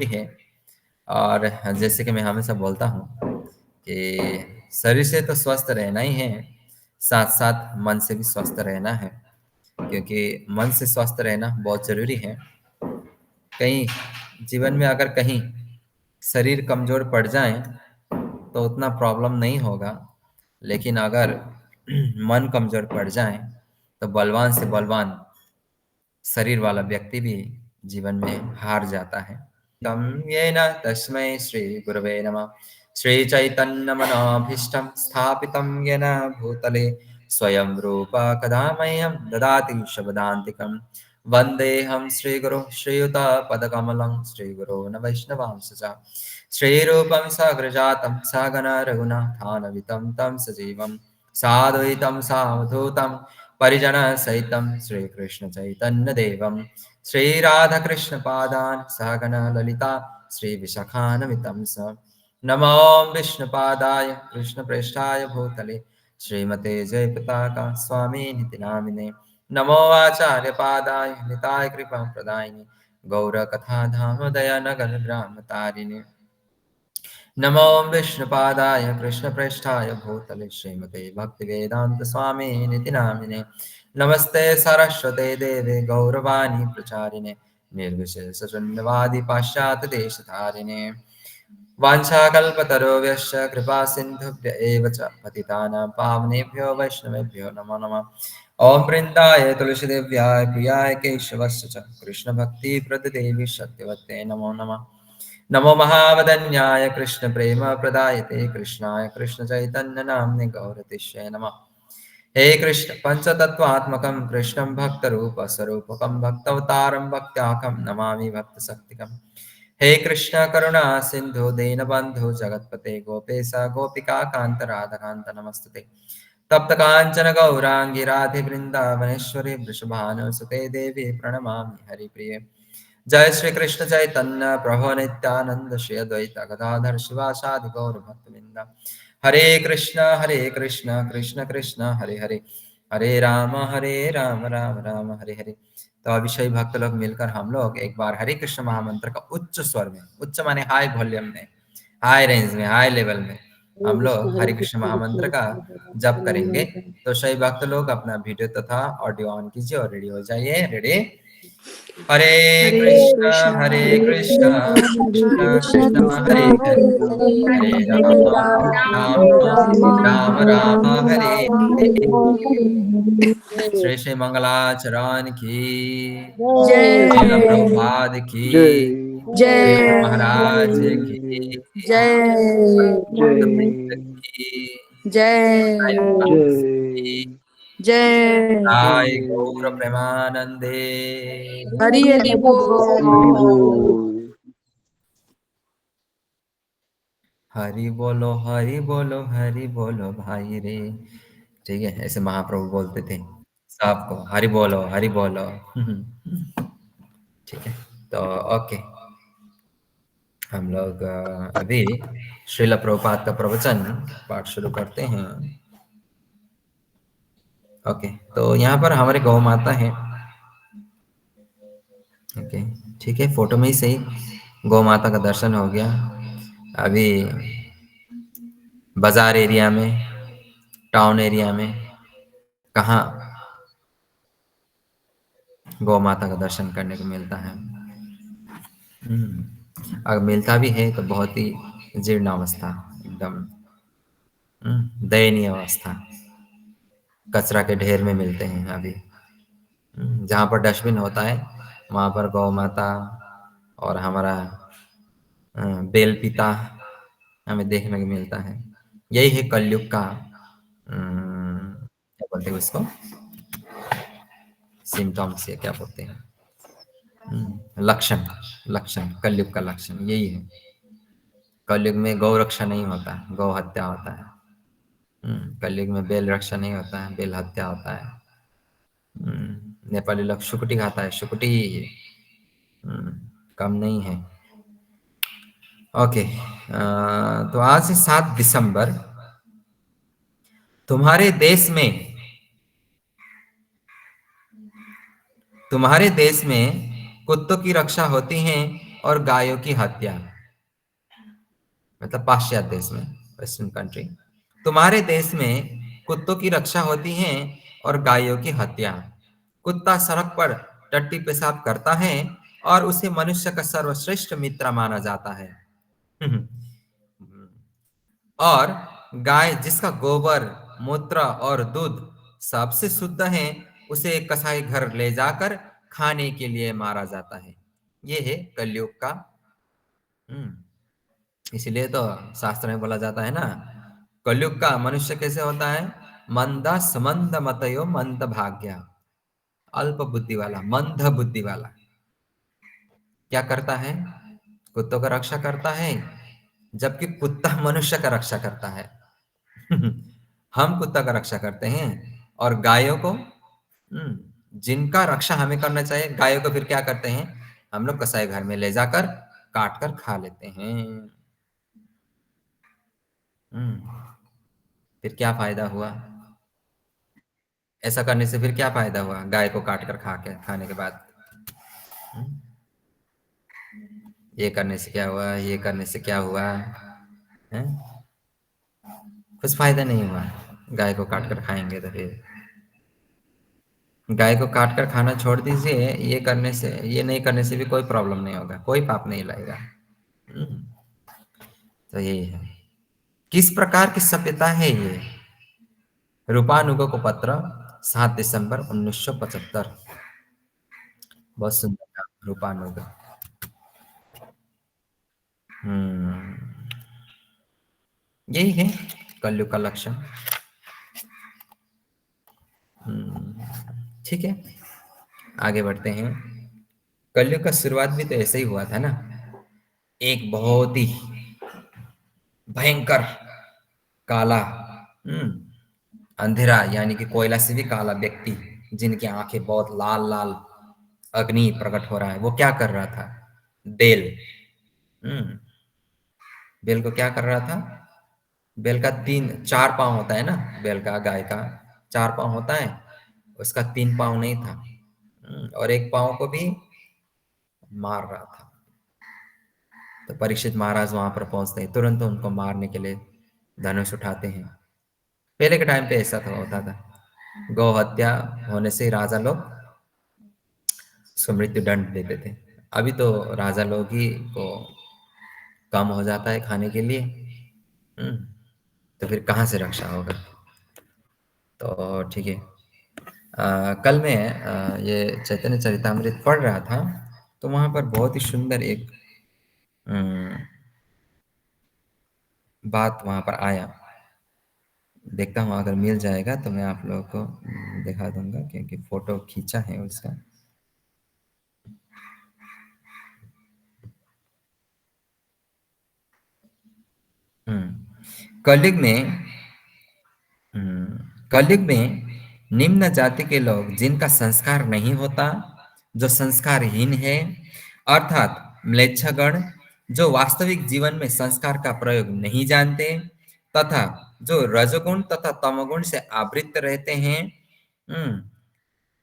जरूरी है। और जैसे कि मैं हमेशा बोलता हूँ कि शरीर से तो स्वस्थ रहना ही है, साथ साथ मन से भी स्वस्थ रहना है, क्योंकि मन से स्वस्थ रहना बहुत ज़रूरी है। कहीं जीवन में अगर कहीं शरीर कमज़ोर पड़ जाए तो उतना प्रॉब्लम नहीं होगा, लेकिन अगर मन कमज़ोर पड़ जाए तो बलवान से बलवान शरीर वाला व्यक्ति भी जीवन में हार जाता है। तं येन तस्मै श्रीगुरवे नमः। श्रीचैतन्यमनोभीष्टं स्थापितं येन भूतले स्वयं रूप कदा मह्यं ददाति शब्दान्तिकं। वन्देऽहं श्रीगुरुं श्रीयुतपदकमलं श्रीगुरून् वैष्णवांश्च। श्रीरूपं साग्रजातं सहगणा रघुनाथान्वितं तं सजीवं साद्वैतं सावधूतं परिजनसहितं श्रीकृष्णचैतन्यदेवं श्रीराधाकृष्णपादान् सहगणा ललिता श्रीविशाखान्वितं स। नमो विष्णुपादाय कृष्णप्रेष्ठाय भूतले श्रीमते जयपताका स्वामिनिति नामिने। नमो आचार्यपादाय निताय कृपाप्रदायिने गौरकथाधाम दयानगरग्रामतारिणे। नमो विष्णुपादाय कृष्णप्रेष्ठाय भूतले श्रीमते भक्तिवेदान्तस्वामिनिति नामिने। नमस्ते सरस्वते देवे गौरवाणी प्रचारिणे निर्विशेषशून्यवादी पाश्चात्यदेशधारिणे। वाञ्छाकल्पतरुभ्यश्च कृपा सिन्धुभ्य एव च पतितानां पावनेभ्यो वैष्णवेभ्यो नमो नमः। ॐ वृन्दाय तुलसीदेव्याय प्रियाय केशवस्य च कृष्णभक्तिप्रददेवी सत्यवत्यै नमो नमः। नमो महावदन्याय कृष्णप्रेमप्रदायते कृष्णाय कृष्णचैतन्यनाम्ने गौरतिष्ये नमः। हे कृष्ण पंचतत्वात्मकं कृष्णं भक्तरूपस्वरूपकं भक्तवतारं भक्त्याखं नमामि भक्तशक्तिकम्। हे कृष्ण करुणा सिंधु दीनबंधु जगतपते गोपेश गोपिका कांत राधा कांत नमस्तुते। तप्त कांचन गौरांगी राधे वृंदावनेश्वरी वृषभानुसुते देवी प्रणमामि हरिप्रिये। जय श्री कृष्ण चैतन्य प्रभु नित्यानंद श्री अद्वैत गदाधर शिवासादि गौर भक्तवृंद। हरे कृष्ण कृष्ण कृष्ण हरे हरे, हरे राम राम राम हरे हरे। तो अभी सभी भक्त लोग मिलकर हम लोग एक बार हरे कृष्ण महामंत्र का उच्च स्वर में, उच्च माने हाई वॉल्यूम में, हाई रेंज में, हाई लेवल में हम लोग हरे कृष्ण महामंत्र का जप करेंगे। तो सभी भक्त लोग अपना वीडियो तथा ऑडियो ऑन कीजिए और रेडी हो जाइए। रेडी? हरे हरे कृष्णा कृष्ण कृष्ण हरे हरे, हरे राम राम राम हरे हरे। श्री श्री मंगलाचरण की, श्रील प्रभुपाद की, श्री गुरु महाराज की, की जय गौर प्रेमानंदे। हरि हरि बोल। हरि बोलो हरि बोलो भाई रे। ठीक है, ऐसे महाप्रभु बोलते थे सबको, हरि बोलो हरि बोलो। ठीक है, तो ओके, हम लोग अभी श्रील प्रभुपाद का प्रवचन पाठ शुरू करते हैं। ओके, तो यहाँ पर हमारे गौ माता है। ओके, ठीक है, फोटो में ही सही गौ माता का दर्शन हो गया। अभी बाजार एरिया में, टाउन एरिया में कहाँ गौ माता का दर्शन करने को मिलता है। अगर मिलता भी है तो बहुत ही जीर्ण अवस्था, एकदम दयनीय अवस्था, कचरा के ढेर में मिलते हैं अभी। जहाँ पर डस्टबिन होता है वहाँ पर गौ माता और हमारा बेल पिता हमें देखने को मिलता है। यही है कलयुग का क्या बोलते हैं उसको, सिम्टम्स या क्या बोलते हैं, लक्षण। लक्षण, कलयुग का लक्षण यही है। कलयुग में गौ रक्षा नहीं होता, गौ हत्या होता है। कलयुग में बेल रक्षा नहीं होता है, बेल हत्या होता है। नेपाली लोग शुकुटी खाता है, शुकुटी कम नहीं है। ओके, तो आज से 7 दिसंबर तुम्हारे देश में कुत्तों की रक्षा होती है और गायों की हत्या, मतलब पाश्चात्य देश में, वेस्टर्न कंट्री। तुम्हारे देश में कुत्तों की रक्षा होती है और गायों की हत्या। कुत्ता सड़क पर टट्टी पेशाब करता है और उसे मनुष्य का सर्वश्रेष्ठ मित्र माना जाता है। और गाय जिसका गोबर, मूत्र और दूध सबसे शुद्ध है, उसे कसाई घर ले जाकर खाने के लिए मारा जाता है। ये है कलयुग का। इसीलिए तो शास्त्र में बोला जाता है ना, कलयुग का मनुष्य कैसे होता है? मंदा समंद मतयो मंद भाग्य, अल्प बुद्धि वाला, मंद बुद्धि वाला। क्या करता है? कुत्तों का रक्षा करता है, जबकि कुत्ता मनुष्य का रक्षा करता है। हम कुत्ता का रक्षा करते हैं और गायों को, जिनका रक्षा हमें करना चाहिए, गायों को फिर क्या करते हैं? हम लोग कसाई घर में ले जाकर काट कर खा लेते हैं। हम्म फिर क्या फायदा हुआ? ऐसा करने से फिर क्या फायदा हुआ गाय को काट कर खाने के बाद? हम्म, ये करने से क्या हुआ, ये करने से क्या हुआ है? कुछ फायदा नहीं हुआ। गाय को काट कर खाएंगे तो फिर गाय को काट कर खाना छोड़ दीजिए, ये करने से, ये नहीं करने से भी कोई प्रॉब्लम नहीं होगा, कोई पाप नहीं लाएगा। हम्म, तो यही है। किस प्रकार की सभ्यता है ये? रूपानुगो को पत्र, 7 दिसंबर 1975। बहुत सुंदर नाम, रूपानुग। हम्म यही है कलयुग का लक्षण। ठीक है, आगे बढ़ते हैं। कलयुग का शुरुआत भी तो ऐसे ही हुआ था ना, एक बहुत ही भयंकर काला, अंधेरा, यानी कि कोयला से भी काला व्यक्ति, जिनकी आंखें बहुत लाल लाल अग्नि प्रकट हो रहा है, वो क्या कर रहा था? बेल। हम्म बेल को क्या कर रहा था? बेल का तीन चार पांव होता है ना, बेल का, गाय का 4 पांव होता है, उसका 3 पांव नहीं था। और एक पांव को भी मार रहा था। तो परीक्षित महाराज वहां पर पहुंचते हैं, तुरंत उनको मारने के लिए धनुष उठाते हैं। पहले के टाइम पे ऐसा था, होता था, गौ हत्या होने से राजा लोग उसको मृत्यु दंड देते थे। अभी तो राजा लोग ही को कम हो जाता है खाने के लिए। हम्म, तो फिर कहाँ से रक्षा होगा? तो ठीक है। कल मैं ये चैतन्य चरितामृत पढ़ रहा था, तो वहां पर बहुत ही सुंदर एक अम, बात वहां पर आया। देखता हूँ, अगर मिल जाएगा तो मैं आप लोगों को दिखा दूंगा, क्योंकि फोटो खींचा है उसका। कलयुग में कलयुग में निम्न जाति के लोग, जिनका संस्कार नहीं होता, जो संस्कारहीन है, अर्थात म्लेच्छगण, जो वास्तविक जीवन में संस्कार का प्रयोग नहीं जानते, तथा जो रजोगुण तथा तमोगुण से आवृत रहते हैं,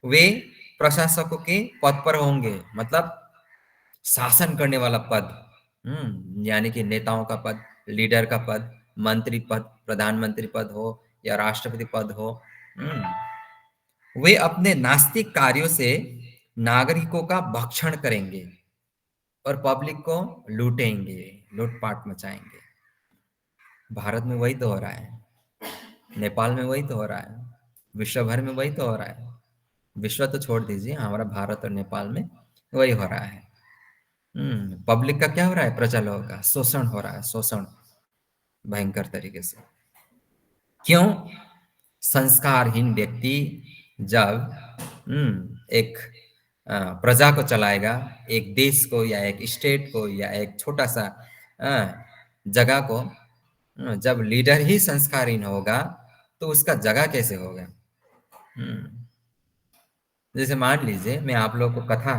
वे प्रशासकों के पद पर होंगे। मतलब शासन करने वाला पद, यानी कि नेताओं का पद, लीडर का पद, मंत्री पद, प्रधानमंत्री पद हो या राष्ट्रपति पद हो, वे अपने नास्तिक कार्यों से नागरिकों का भक्षण करेंगे और पब्लिक को लूटेंगे, लूटपाट मचाएंगे। भारत में वही तो हो रहा है, नेपाल में वही तो हो रहा है, विश्व भर में वही तो हो रहा है। विश्व तो छोड़ दीजिए, हमारा भारत और नेपाल में वही हो रहा है। पब्लिक का क्या हो रहा है? प्रजा लोगों का शोषण हो रहा है, शोषण भयंकर तरीके से। क्यों? संस्कारहीन व्यक्ति जब एक प्रजा को चलाएगा, एक देश को या एक स्टेट को या एक छोटा सा जगह को, जब लीडर ही संस्कारहीन होगा तो उसका जगह कैसे होगा? जैसे मान लीजिए मैं आप लोगों को कथा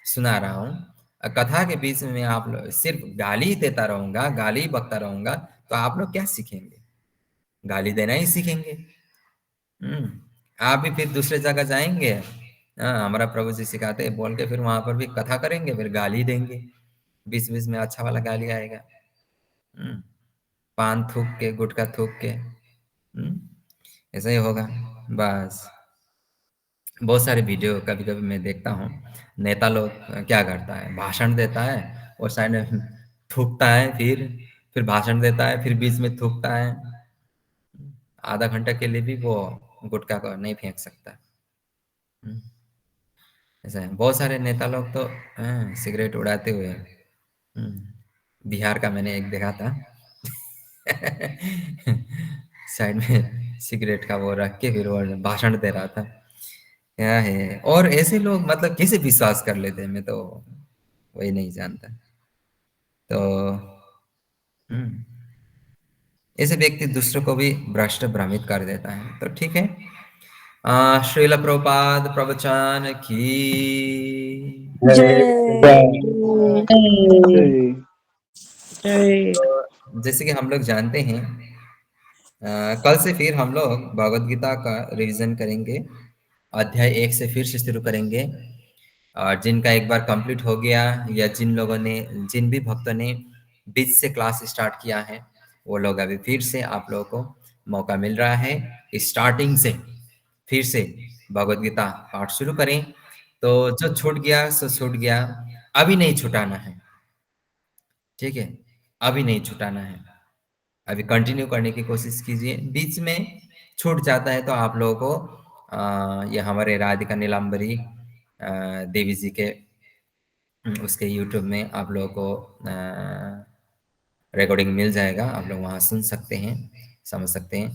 सुना रहा हूँ, कथा के बीच में मैं आप लोग सिर्फ गाली ही देता रहूंगा, गाली ही बकता रहूंगा, तो आप लोग क्या सीखेंगे? गाली देना ही सीखेंगे। हम्म आप भी फिर दूसरे जगह जाएंगे, हाँ हमारा प्रभु जी सिखाते हैं बोल के, फिर वहां पर भी कथा करेंगे, फिर गाली देंगे। बीच बीच में अच्छा वाला गाली आएगा। पान थूक के, गुटखा थूक के, ऐसा ही होगा बस। बहुत सारे वीडियो कभी कभी मैं देखता हूँ, नेता लोग क्या करता है, भाषण देता है और साइड में थूकता है, फिर भाषण देता है, फिर बीच में थूकता है। आधा घंटा के लिए भी वो गुटखा को नहीं फेंक सकता। हम्म, ऐसा है। बहुत सारे नेता लोग तो सिगरेट उड़ाते हुए। बिहार का मैंने एक देखा था। साइड में सिगरेट का वो रख के फिर वो भाषण दे रहा था। क्या है, और ऐसे लोग मतलब कैसे विश्वास कर लेते हैं, मैं तो वही नहीं जानता। तो हम्म, ऐसे व्यक्ति दूसरों को भी भ्रष्ट भ्रमित कर देता है। तो ठीक है, श्रील प्रभुपाद प्रवचन की। जय जय। जय। तो जैसे कि हम लोग जानते हैं, कल से फिर हम लोग भगवत गीता का रिवीजन करेंगे, अध्याय 1 से फिर से शुरू करेंगे। और जिनका एक बार कंप्लीट हो गया, या जिन लोगों ने, जिन भी भक्तों ने बीच से क्लास स्टार्ट किया है, वो लोग अभी फिर से आप लोगों को मौका मिल रहा है स्टार्टिंग से फिर से भगवत गीता पाठ शुरू करें। तो जो छूट गया सो छूट गया, अभी नहीं छुटाना है, ठीक है, अभी नहीं छुटाना है, अभी कंटिन्यू करने की कोशिश कीजिए। बीच में छूट जाता है तो आप लोगों को ये हमारे राधिका नीलांबरी देवी जी के उसके यूट्यूब में आप लोगों को रिकॉर्डिंग मिल जाएगा, आप लोग वहाँ सुन सकते हैं, समझ सकते हैं।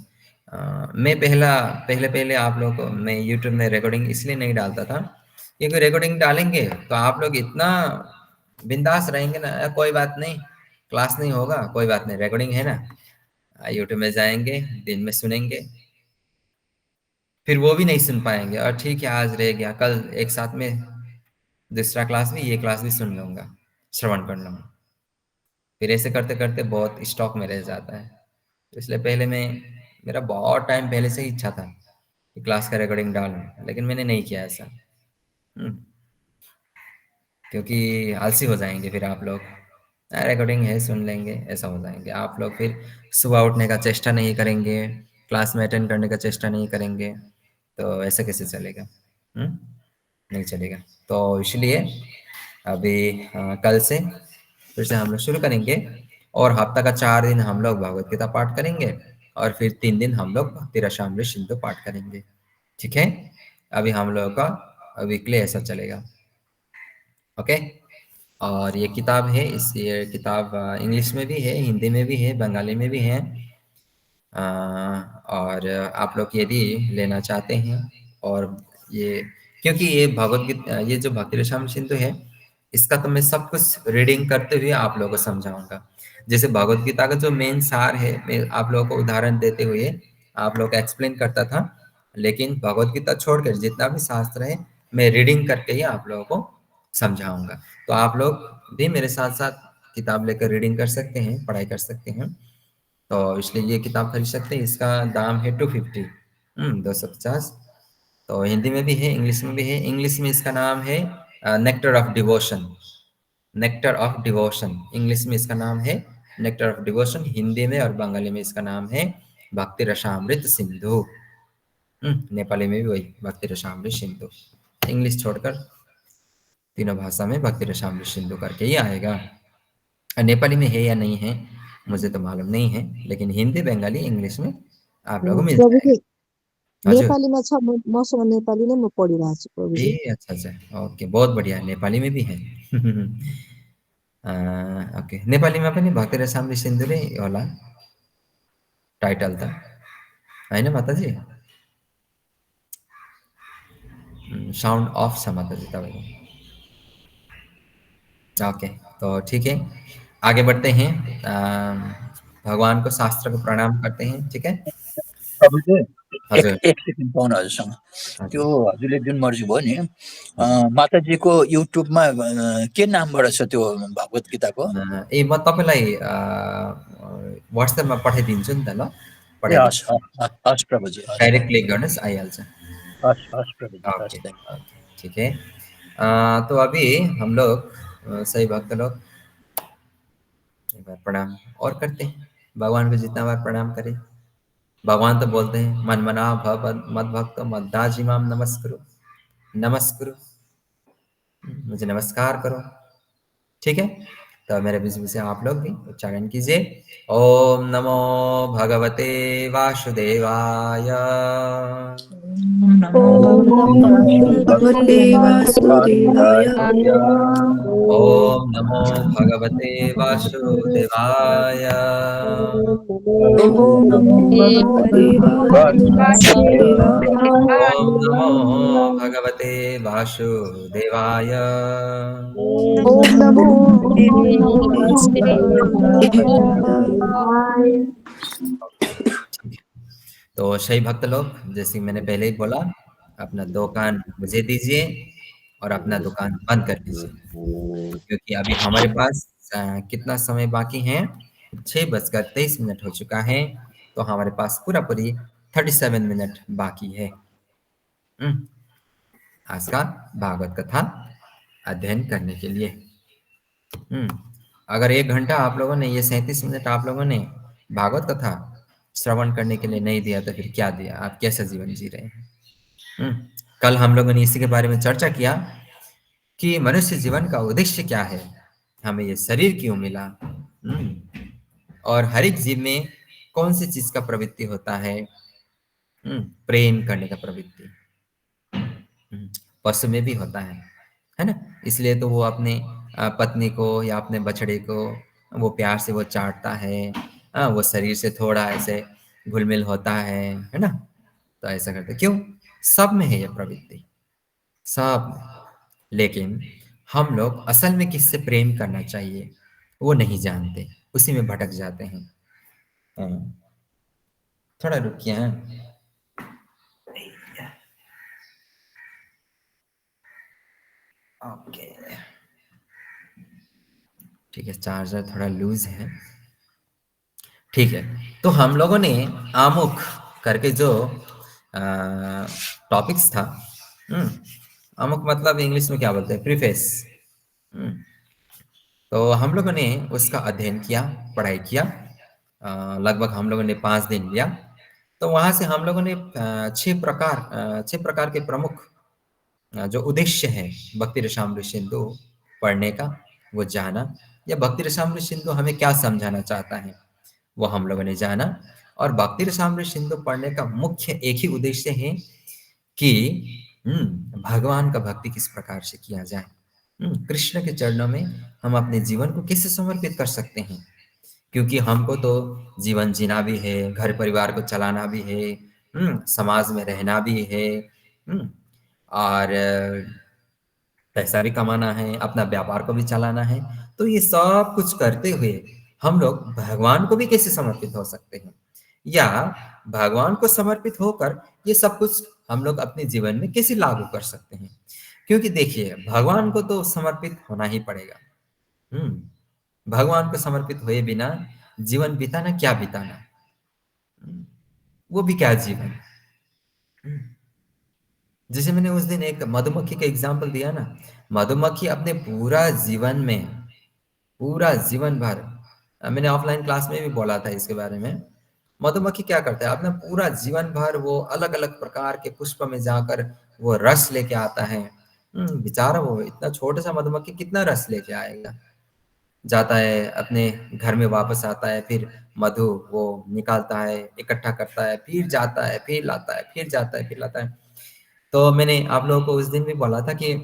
मैं पहले पहले आप लोगों को मैं यूट्यूब में रिकॉर्डिंग इसलिए नहीं डालता था, क्योंकि रिकॉर्डिंग डालेंगे तो आप लोग इतना बिंदास रहेंगे ना, कोई बात नहीं, क्लास नहीं होगा, कोई बात नहीं, रिकॉर्डिंग है ना, यूट्यूब में जाएंगे, दिन में सुनेंगे, फिर वो भी नहीं सुन पाएंगे, और ठीक है आज रह गया, कल एक साथ में दूसरा क्लास भी, ये क्लास भी सुन लूंगा, श्रवण कर लूंगा, फिर ऐसे करते करते बहुत स्टॉक में रह जाता है। तो इसलिए पहले मैं, मेरा बहुत टाइम पहले से ही इच्छा था कि क्लास का रिकॉर्डिंग डालूं, लेकिन मैंने नहीं किया ऐसा। क्योंकि आलसी हो जाएंगे फिर आप लोग, रिकॉर्डिंग है सुन लेंगे, ऐसा हो जाएंगे आप लोग, फिर सुबह उठने का चेष्टा नहीं करेंगे, क्लास में अटेंड करने का चेष्टा नहीं करेंगे, तो ऐसे कैसे चलेगा? नहीं चलेगा। तो इसलिए अभी कल से फिर से हम लोग शुरू करेंगे, और हफ्ता का 4 दिन हम लोग भगवत गीता पाठ करेंगे, और फिर 3 दिन हम लोग भक्ति रसामृत सिंधु पाठ करेंगे, ठीक है? अभी हम लोगों का वीकली ऐसा चलेगा, ओके? और ये किताब है, ये किताब इंग्लिश में भी है, हिंदी में भी है, बंगाली में भी है। और आप लोग यदि लेना चाहते हैं, और ये क्योंकि ये भगवत गीता, ये जो भक्ति रसामृत सिंधु है, इसका तो मैं सब कुछ रीडिंग करते हुए आप लोगों को समझाऊंगा। जैसे भगवत गीता का जो मेन सार है, मैं आप लोगों को उदाहरण देते हुए आप लोग को एक्सप्लेन करता था, लेकिन भगवत गीता छोड़कर जितना भी शास्त्र है, मैं रीडिंग करके ही आप लोगों को समझाऊंगा। तो आप लोग भी मेरे साथ साथ किताब लेकर रीडिंग कर सकते हैं, पढ़ाई कर सकते हैं। तो इसलिए ये किताब खरीद सकते हैं, इसका दाम है 250, 250। तो हिंदी में भी है, इंग्लिश में भी है। इंग्लिश में इसका नाम है nectar of devotion, nectar of devotion, English में इसका नाम है नेक्टर ऑफ डिवोशन, हिंदी में और बंगाली में इसका नाम है भक्ति रसामृत सिंधु। नेपाली में भी वही भक्ति रसामृत सिंधु, इंग्लिश छोड़कर तीनों भाषा में भक्ति रसामृत सिंधु करके ही आएगा। नेपाली में है या नहीं है मुझे तो मालूम नहीं है, लेकिन हिंदी, बंगाली, इंग्लिश में आप लोगों को मिल प्रभुजी जाएगा। हजुर, नेपालीमा छ, मसँग नेपाली नै म पढिरहेको छु ए प्रभुजी। अच्छा अच्छा, ओके, बहुत बढ़िया, नेपाली में भी है। ओके, नेपालीमा पनि भक्ति रसामृत सिन्धु नै होला टाइटल त, होइन माताजी? साउन्ड अफ छ माताजी तपाईँको। ओके, तो ठीक है, आगे बढ़ते हैं। भगवान को, शास्त्र को प्रणाम करते हैं, ठीक है? तपाईँले एक हजुर, एक सेकेन्ड पाउनु हजुरसँग। त्यो हजुर। हजुरले जुन मर्जी भयो नि, हजुर। माताजीको युट्युबमा के नामबाट छ त्यो भागवत गीताको? ए म तपाईँलाई व्हाट्सएपमा पठाइदिन्छु नि त, ल ए हस् पठाइदिन्छु, हस् प्रभुजी, हस् डाइरेक्ट क्लिक गर्नुहोस् आइहाल्छ। हस् हस् प्रभुजी, ओके हस् थ्याङ्क ओके, ठीक है। तो अभी हम लोग सही भक्त लोग एक बार प्रणाम और करते हैं। भगवान को जितना बार प्रणाम करें, भगवान तो बोलते हैं मन मना भव मद भक्त मद्दाजिमाम नमस्कुरु, नमस्कुरु, मुझे नमस्कार करो। ठीक है, तो मेरे बीच में से आप लोग भी उच्चारण कीजिए। ओम नमो भगवते वासुदेवाय। ओम नमो भगवते वासुदेवाय। ओम नमो भगवते वासुदेवाय। ओम नमो भगवते वासुदेवाय। ओम नमो भगवते वासुदेवाय। ओम नमो वासुदेवाय। तो सही भक्त लोग, जैसे मैंने पहले ही बोला, अपना 2 कान मुझे दीजिए और अपना दुकान बंद कर दीजिए, क्योंकि अभी हमारे पास कितना समय बाकी है? 6:23 हो चुका है, तो हमारे पास पूरा पूरी 37 मिनट बाकी है आज का भागवत कथा अध्ययन करने के लिए। अगर 1 घंटा आप लोगों ने, ये 37 मिनट आप लोगों ने भागवत कथा श्रवण करने के लिए नहीं दिया, तो फिर क्या दिया? आप कैसा जीवन जी रहे हैं? कल हम लोगों ने इसी के बारे में चर्चा किया कि मनुष्य जीवन का उद्देश्य क्या है, हमें ये शरीर क्यों मिला, और हर एक जीव में कौन सी चीज का प्रवृत्ति होता है? प्रेम करने का प्रवृत्ति पशु में भी होता है ना? इसलिए तो वो अपने पत्नी को या अपने बछड़े को वो प्यार से वो चाटता है, वो शरीर से थोड़ा ऐसे घुलमिल होता है ना? तो ऐसा करते क्यों? सब में है ये प्रवृत्ति, सब में। लेकिन हम लोग असल में किससे प्रेम करना चाहिए वो नहीं जानते, उसी में भटक जाते हैं। थोड़ा रुकिए। ओके, ठीक है, चार्जर थोड़ा लूज है। ठीक है, तो हम लोगों ने आमुख करके जो टॉपिक्स था, आमुख मतलब इंग्लिश में क्या बोलते हैं? प्रीफेस। तो हम लोगों ने उसका अध्ययन किया, पढ़ाई किया, लगभग हम लोगों ने 5 दिन लिया। तो वहाँ से हम लोगों ने 6 प्रकार के प्रमुख जो उद्देश्य है भक्ति रसामृत सिंधु पढ़ने का, वो जाना, या भक्ति रसामृत सिंधु हमें क्या समझाना चाहता है वो हम लोगों ने जाना। और भक्ति रसामृत सिंधु पढ़ने का मुख्य एक ही उद्देश्य है कि भगवान का भक्ति किस प्रकार से किया जाए, कृष्ण के चरणों में हम अपने जीवन को कैसे समर्पित कर सकते हैं, क्योंकि हमको तो जीवन जीना भी है, घर परिवार को चलाना भी है, समाज में रहना भी है, और पैसा भी कमाना है, अपना व्यापार को भी चलाना है। तो ये सब कुछ करते हुए हम लोग भगवान को भी कैसे समर्पित हो सकते हैं, या भगवान को समर्पित होकर ये सब कुछ हम लोग अपने जीवन में कैसे लागू कर सकते हैं? क्योंकि देखिए, भगवान को तो समर्पित होना ही पड़ेगा। भगवान को समर्पित हुए बिना जीवन बिताना क्या बिताना, वो भी क्या जीवन। जैसे मैंने उस दिन एक मधुमक्खी का एग्जाम्पल दिया ना, मधुमक्खी अपने पूरा जीवन में, पूरा जीवन भर, मैंने ऑफलाइन क्लास में भी बोला था इसके बारे में, मधुमक्खी क्या करता है अपना पूरा जीवन भर वो अलग अलग प्रकार के पुष्प में जाकर वो रस लेके आता है। बेचारा वो इतना छोटा सा मधुमक्खी कितना रस लेके आएगा, जाता है अपने घर में वापस आता है, फिर मधु वो निकालता है, इकट्ठा करता है, फिर जाता है, फिर लाता है, फिर जाता है, फिर लाता है। तो मैंने आप लोगों को उस दिन भी बोला था कि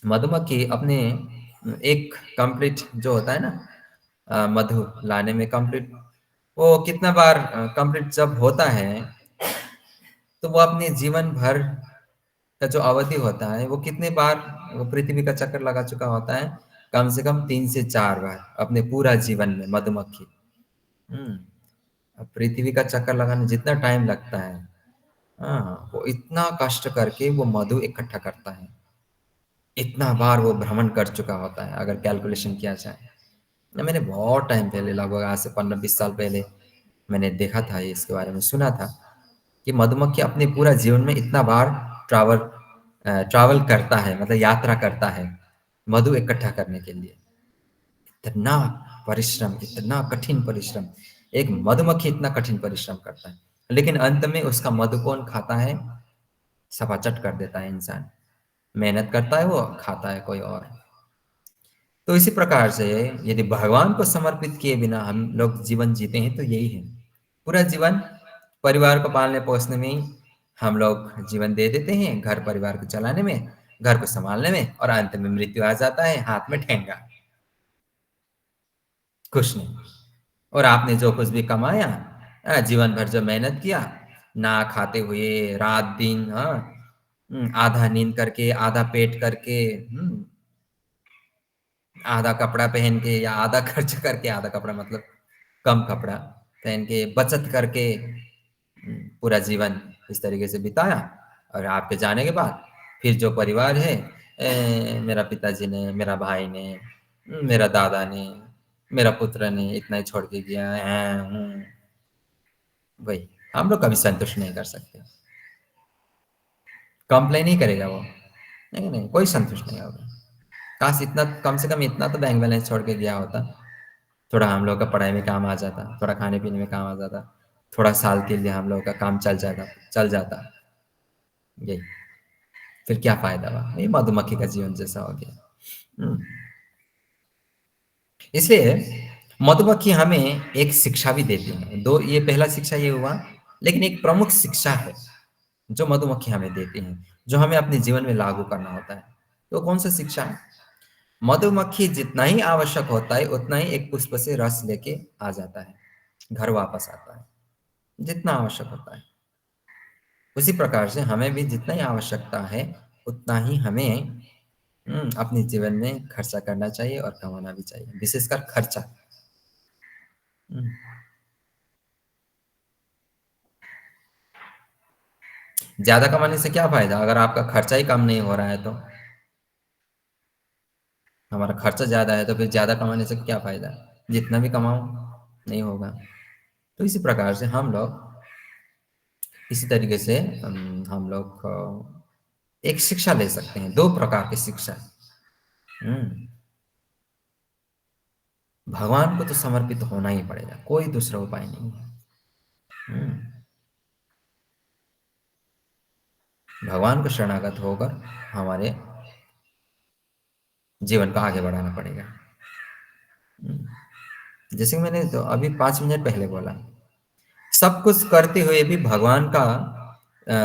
मधुमक्खी अपने एक कंप्लीट जो होता है ना, मधु लाने में कंप्लीट, वो कितना बार कंप्लीट जब होता है, तो वो अपने जीवन भर का जो अवधि होता है वो कितने बार वो पृथ्वी का चक्कर लगा चुका होता है? कम से कम 3 से 4 बार अपने पूरा जीवन में मधुमक्खी। अब पृथ्वी का चक्कर लगाने जितना टाइम लगता है, वो इतना कष्ट करके वो मधु इकट्ठा करता है, इतना बार वो भ्रमण कर चुका होता है अगर कैलकुलेशन किया जाए। मैंने बहुत टाइम पहले, लगभग आज से 15-20 साल पहले मैंने देखा था, ये इसके बारे में सुना था कि मधुमक्खी अपने पूरा जीवन में इतना बार ट्रैवल करता है, मतलब यात्रा करता है मधु इकट्ठा करने के लिए। इतना परिश्रम, इतना कठिन परिश्रम, एक मधुमक्खी इतना कठिन परिश्रम करता है, लेकिन अंत में उसका मधु कौन खाता है? सपाचट कर देता है इंसान। मेहनत करता है वो, खाता है कोई और। तो इसी प्रकार से यदि भगवान को समर्पित किए बिना हम लोग जीवन जीते हैं तो यही है, पूरा जीवन परिवार को पालने पोसने में ही हम लोग जीवन दे देते हैं, घर परिवार को चलाने में, घर को संभालने में, और अंत में मृत्यु आ जाता है, हाथ में ठेंगा, कुछ नहीं। और आपने जो कुछ भी कमाया, जीवन भर जो मेहनत किया, ना खाते हुए रात दिन, हाँ, आधा नींद करके, आधा पेट करके, आधा कपड़ा पहन के, या आधा खर्च करके, आधा कपड़ा मतलब कम कपड़ा पहन के, बचत करके पूरा जीवन इस तरीके से बिताया, और आपके जाने के बाद फिर जो परिवार है, मेरा पिताजी ने, मेरा भाई ने, मेरा दादा ने, मेरा पुत्र ने इतना ही छोड़ के गया है, वही हम लोग कभी संतुष्ट नहीं कर सकते। कंप्लेन ही करेगा वो, नहीं नहीं, कोई संतुष्ट नहीं होगा। काश इतना, कम से कम इतना तो बैंक बैलेंस छोड़ के गया होता, थोड़ा हम लोग का पढ़ाई में काम आ जाता, थोड़ा खाने पीने में काम आ जाता, थोड़ा साल के लिए हम लोग का काम चल जाता। यही, फिर क्या फायदा हुआ? ये मधुमक्खी का जीवन जैसा हो गया। इसलिए मधुमक्खी हमें एक शिक्षा भी देती है। दो, ये पहला शिक्षा ये हुआ, लेकिन एक प्रमुख शिक्षा है जो मधुमक्खी हमें देती है, जो हमें अपने जीवन में लागू करना होता है। तो कौन सा शिक्षा है? मधुमक्खी जितना ही आवश्यक होता है उतना ही एक पुष्प से रस लेके आ जाता है, घर वापस आता है, जितना आवश्यक होता है। उसी प्रकार से हमें भी जितना ही आवश्यकता है उतना ही हमें अपने जीवन में खर्चा करना चाहिए और कमाना भी चाहिए, विशेषकर खर्चा। ज्यादा कमाने से क्या फायदा अगर आपका खर्चा ही कम नहीं हो रहा है? तो हमारा खर्चा ज्यादा है तो फिर ज्यादा कमाने से क्या फायदा? जितना भी कमाओ नहीं होगा। तो इसी प्रकार से हम लोग, इसी तरीके से हम लोग एक शिक्षा ले सकते हैं, दो प्रकार की शिक्षा। भगवान को तो समर्पित होना ही पड़ेगा, कोई दूसरा उपाय नहीं है। भगवान को शरणागत होकर हमारे जीवन को आगे बढ़ाना पड़ेगा। जैसे मैंने तो अभी 5 मिनट पहले बोला, सब कुछ करते हुए भी भगवान का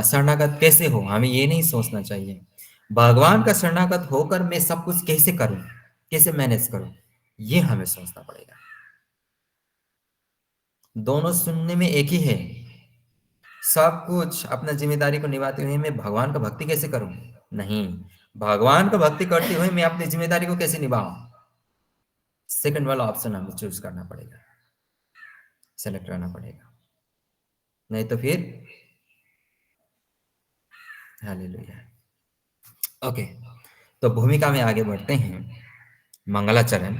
शरणागत कैसे हो, हमें ये नहीं सोचना चाहिए। भगवान का शरणागत होकर मैं सब कुछ कैसे करूं, कैसे मैनेज करूं, ये हमें सोचना पड़ेगा। दोनों सुनने में एक ही है। सब कुछ अपना जिम्मेदारी को निभाते हुए मैं भगवान का भक्ति कैसे करूं? नहीं, भगवान का भक्ति करते हुए मैं अपनी जिम्मेदारी को कैसे निभाऊं? सेकंड वाला ऑप्शन हमें चूज करना पड़ेगा, सेलेक्ट करना पड़ेगा, नहीं तो फिर हालेलुया। ओके, तो भूमिका में आगे बढ़ते हैं। मंगलाचरण।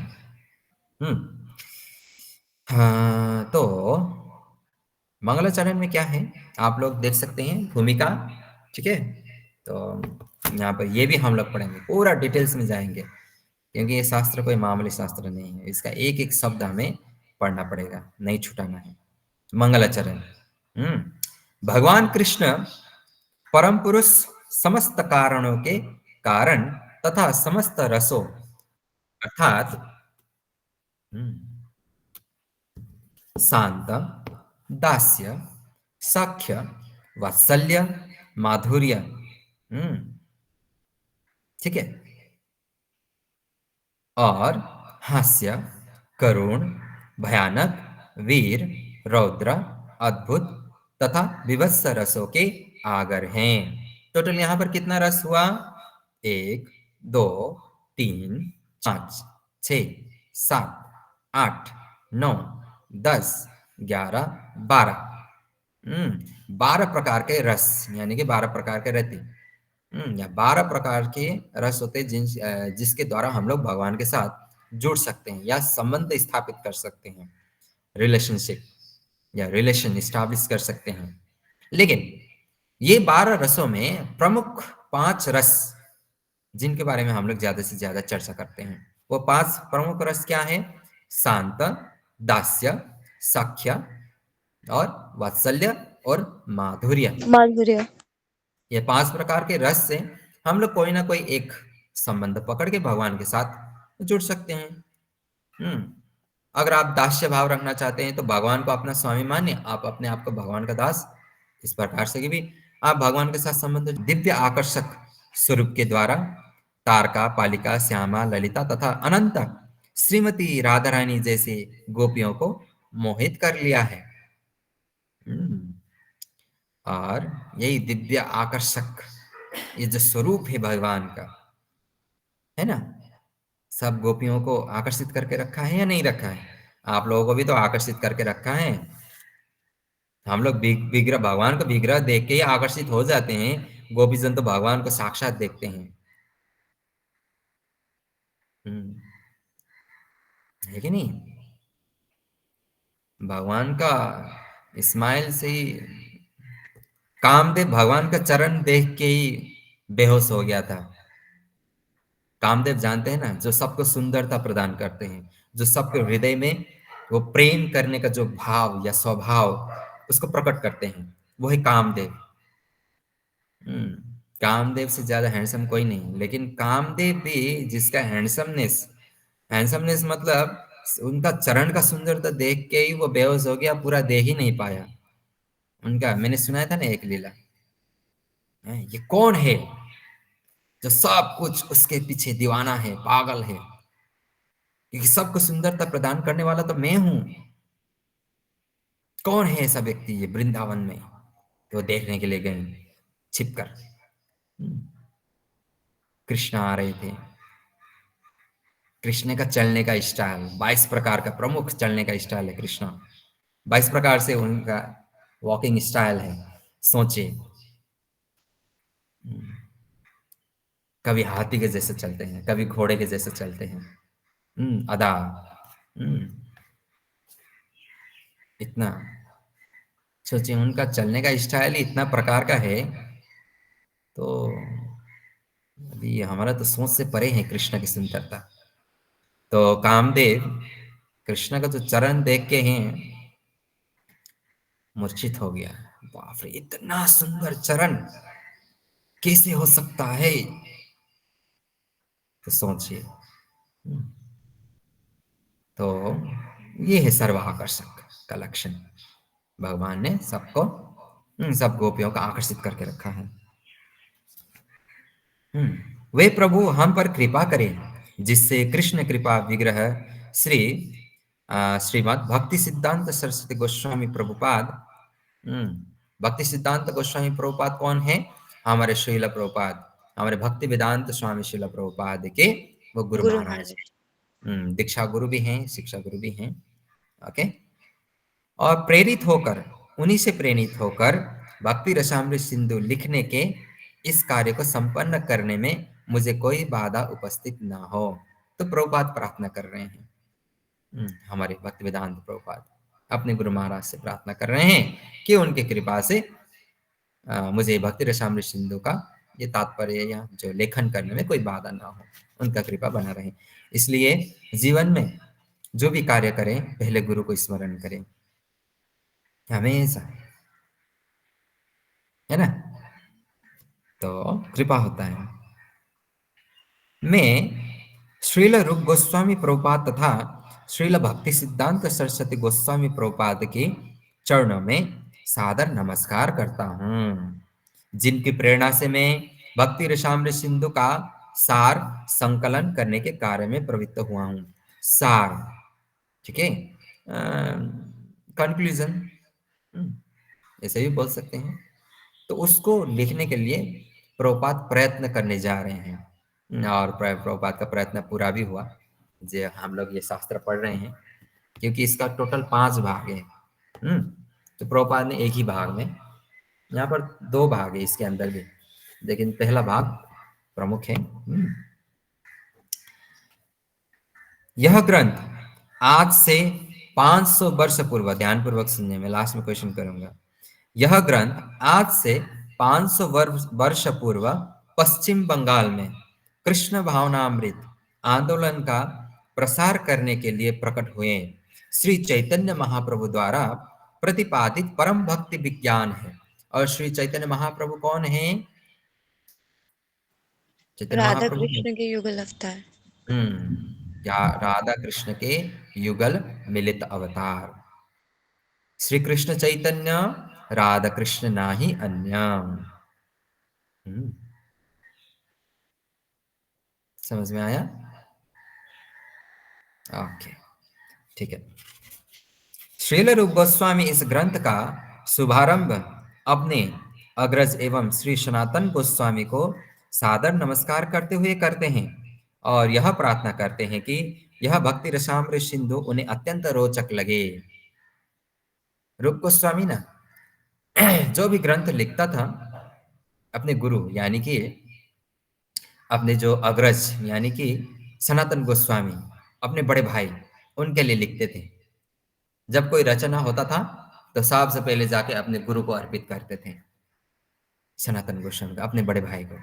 हाँ, तो मंगलाचरण में क्या है आप लोग देख सकते हैं, भूमिका। ठीक है, तो यहाँ पर ये भी हम लोग पढ़ेंगे, पूरा डिटेल्स में जाएंगे, क्योंकि ये शास्त्र कोई मामूली शास्त्र नहीं है। इसका एक एक शब्द हमें पढ़ना पड़ेगा, नहीं छुटाना है। मंगलाचरण। भगवान कृष्ण परम पुरुष, समस्त कारणों के कारण तथा समस्त रसों अर्थात शांत, दास्य, सख्य, वात्सल्य, माधुर्य, ठीक है, और हास्य, करुण, भयानक, वीर, रौद्र, अद्भुत तथा विभत्स रसों के आगर हैं। टोटल यहां पर कितना रस हुआ? 1, 2, 3, 5, 6, 7, 8, 9, 10, 11, 12। 12 प्रकार के रस, यानी कि 12 प्रकार के रति, या 12 प्रकार के रस होते हैं जिसके द्वारा हम लोग भगवान के साथ जुड़ सकते हैं या संबंध स्थापित कर सकते हैं, रिलेशनशिप या रिलेशन स्टैब्लिश कर सकते हैं। लेकिन ये 12 रसों में प्रमुख 5 रस जिनके बारे में हम लोग ज्यादा से ज्यादा चर्चा करते हैं, वो 5 प्रमुख रस क्या है? शांत, दास्य, सख्य और वात्सल्य और माधुर्य। माधुर्य। ये 5 प्रकार के रस से हम लोग कोई ना कोई एक संबंध पकड़ के भगवान के साथ जुड़ सकते हैं। अगर आप दास्य भाव रखना चाहते हैं तो भगवान को अपना स्वामी मानिए, आप अपने आप को भगवान का दास। इस प्रकार से कि भी आप भगवान के साथ संबंध दिव्य आकर्षक स्वरूप के द्वारा तारका, पालिका, श्यामा, ललिता तथा अनंत श्रीमती राधा रानी जैसे गोपियों को मोहित कर लिया है। और यही दिव्य आकर्षक ये जो स्वरूप है भगवान का, है ना, सब गोपियों को आकर्षित करके रखा है या नहीं रखा है? आप लोगों को भी तो आकर्षित करके रखा है। हम लोग विग्रह, भगवान का विग्रह देख के ही आकर्षित हो जाते हैं। गोपीजन तो भगवान को साक्षात देखते हैं। है कि नहीं? भगवान का स्माइल से ही कामदेव भगवान का चरण देख के ही बेहोश हो गया था। कामदेव जानते हैं ना, जो सबको सुंदरता प्रदान करते हैं, जो सबके हृदय में वो प्रेम करने का जो भाव या स्वभाव उसको प्रकट करते हैं, वो है कामदेव। कामदेव से ज्यादा हैंडसम कोई नहीं, लेकिन कामदेव भी जिसका हैंडसमनेस मतलब उनका चरण का सुंदरता देख के ही वो बेहोश हो गया, पूरा देख ही नहीं पाया। उनका मैंने सुनाया था ना एक लीला, ये कौन है जो सब कुछ उसके पीछे दीवाना है, पागल है, क्योंकि सबको सुंदरता प्रदान करने वाला तो मैं हूं। कौन है ऐसा व्यक्ति ये वृंदावन में? तो देखने के लिए गए छिपकर। कृष्ण आ रहे थे। कृष्ण का चलने का स्टाइल 22 प्रकार का प्रमुख चलने का स्टाइल है। कृष्ण 22 प्रकार से उनका वॉकिंग स्टाइल है। सोचे, कभी हाथी के जैसे चलते हैं, कभी घोड़े के जैसे चलते हैं। अदा इतना सोचिए, उनका चलने का स्टाइल ही इतना प्रकार का है, तो अभी हमारा तो सोच से परे है कृष्ण की सुंदरता। तो कामदेव कृष्ण का जो चरण देख के हैं मूर्छित हो गया। बाप रे, इतना सुंदर चरण कैसे हो सकता है? तो सोचिए। तो ये है सर्व आकर्षक का लक्षण। भगवान ने सबको, सब गोपियों को आकर्षित करके रखा है। वे प्रभु हम पर कृपा करें, जिससे कृष्ण कृपा विग्रह श्रीमद् भक्ति सिद्धांत सरस्वती गोस्वामी प्रभुपाद। भक्ति सिद्धांत गोस्वामी प्रभुपाद कौन है? हमारे श्रील प्रभुपाद, हमारे भक्ति वेदांत स्वामी श्रील प्रभुपाद के वो गुरु महाराज। दीक्षा गुरु भी हैं, शिक्षा गुरु भी हैं। ओके। और प्रेरित होकर, उन्हीं से प्रेरित होकर भक्ति रसामृत सिंधु लिखने के इस कार्य को संपन्न करने में मुझे कोई बाधा उपस्थित ना हो। तो प्रभुपाद प्रार्थना कर रहे हैं, हमारे भक्ति वेदांत प्रभुपाद अपने गुरु महाराज से प्रार्थना कर रहे हैं कि उनकी कृपा से मुझे भक्ति रसामृत सिंधु का ये तात्पर्य या जो लेखन करने में कोई बाधा ना हो, उनका कृपा बना रहे। इसलिए जीवन में जो भी कार्य करें पहले गुरु को स्मरण करें हमेशा, है ना, तो कृपा होता है। मैं श्रील रूप गोस्वामी प्रभुपाद तथा श्रील भक्ति सिद्धांत सरस्वती गोस्वामी प्रभुपाद के चरणों में सादर नमस्कार करता हूँ, जिनकी प्रेरणा से मैं भक्ति रसामृत सिंधु का सार संकलन करने के कार्य में प्रवृत्त हुआ हूँ। सार, ठीक है, कंक्लूजन ऐसे भी बोल सकते हैं। तो उसको लिखने के लिए प्रभुपाद प्रयत्न करने जा रहे हैं, और प्रभुपाद का प्रयत्न पूरा भी हुआ। जो हम लोग ये शास्त्र पढ़ रहे हैं, क्योंकि इसका टोटल 5 भाग है। तो प्रभुपाद ने एक ही भाग में, यहाँ पर 2 भाग है इसके अंदर भी, लेकिन पहला भाग प्रमुख है। यह ग्रंथ आज से 500 वर्ष पूर्व, ध्यान पूर्वक सुनने में लास्ट में क्वेश्चन करूंगा। यह ग्रंथ आज से 500 वर्ष पूर्व पश्चिम बंगाल में कृष्ण भावनामृत आंदोलन का प्रसार करने के लिए प्रकट हुए श्री चैतन्य महाप्रभु द्वारा प्रतिपादित परम भक्ति विज्ञान है। और श्री चैतन्य महाप्रभु कौन है? चैतन्य राधा महाप्रभु कृष्ण के युगल अवतार। या राधा कृष्ण के युगल मिलित अवतार। श्री कृष्ण चैतन्य राधा कृष्ण नाही अन्य। समझ में आया? ओके, ठीक है। श्रील रूप गोस्वामी इस ग्रंथ का शुभारंभ अपने अग्रज एवं श्री सनातन गोस्वामी को सादर नमस्कार करते हुए करते हैं और यह प्रार्थना करते हैं कि यह भक्ति रसामृत सिंधु उन्हें अत्यंत रोचक लगे। रूप गोस्वामी ना जो भी ग्रंथ लिखता था अपने गुरु यानी कि अपने जो अग्रज यानी कि सनातन गोस्वामी अपने बड़े भाई उनके लिए लिखते थे। जब कोई रचना होता था तो सबसे पहले जाके अपने गुरु को अर्पित करते थे, सनातन गोस्वामी को, अपने बड़े भाई को।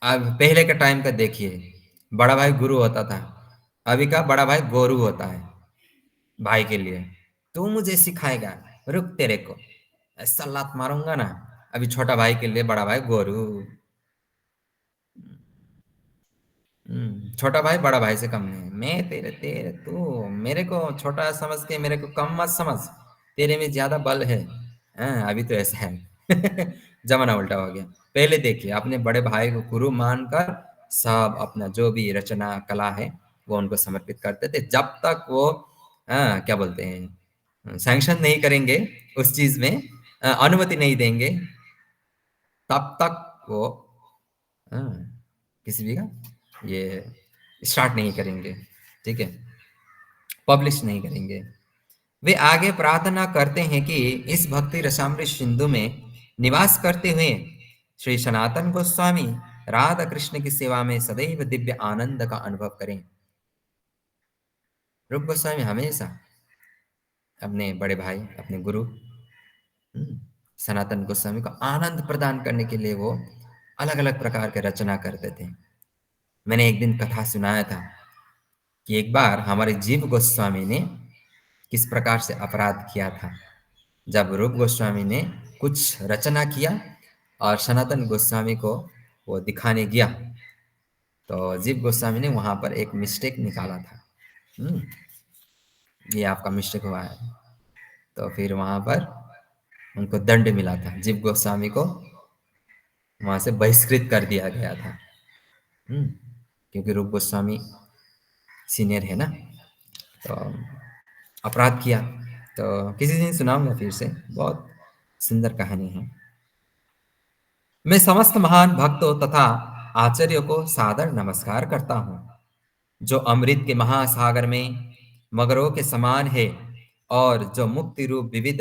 अब पहले के टाइम का देखिए, बड़ा भाई गुरु होता था, अभी का बड़ा भाई गोरू होता है भाई के लिए। तू मुझे सिखाएगा, रुक तेरे को ऐसा लात मारूंगा ना। अभी छोटा भाई के लिए बड़ा भाई गोरू। छोटा भाई बड़ा भाई से कम नहीं। मैं तेरे तेरे तू मेरे को छोटा समझ के मेरे को कम मत समझ, तेरे में ज्यादा बल है। अभी तो ऐसा है जमाना उल्टा हो गया। पहले देखिए अपने बड़े भाई को गुरु मानकर सब अपना जो भी रचना कला है वो उनको समर्पित करते थे। जब तक वो क्या बोलते हैं सैंक्शन नहीं करेंगे उस चीज में, अनुमति नहीं देंगे, तब तक वो किसी भी का ये स्टार्ट नहीं करेंगे, ठीक है, पब्लिश नहीं करेंगे। वे आगे प्रार्थना करते हैं कि इस भक्ति रसामृत सिंधु में निवास करते हुए श्री सनातन गोस्वामी राधा कृष्ण की सेवा में सदैव दिव्य आनंद का अनुभव करें। रूप गोस्वामी हमेशा अपने बड़े भाई अपने गुरु सनातन गोस्वामी को आनंद प्रदान करने के लिए वो अलग अलग प्रकार के रचना करते थे। मैंने एक दिन कथा सुनाया था कि एक बार हमारे जीव गोस्वामी ने किस प्रकार से अपराध किया था। जब रूप गोस्वामी ने कुछ रचना किया और सनातन गोस्वामी को वो दिखाने गया तो जीव गोस्वामी ने वहां पर एक मिस्टेक निकाला था। ये आपका मिस्टेक हुआ है। तो फिर वहां पर उनको दंड मिला था। जीव गोस्वामी को वहां से बहिष्कृत कर दिया गया था, क्योंकि रूप गोस्वामी सीनियर है ना, तो अपराध किया। तो किसी दिन सुनाऊंगा फिर से, बहुत सुंदर कहानी है। मैं समस्त महान भक्तों तथा आचार्यों को सादर नमस्कार करता हूँ जो अमृत के महासागर में मगरों के समान है और जो मुक्ति रूप विविध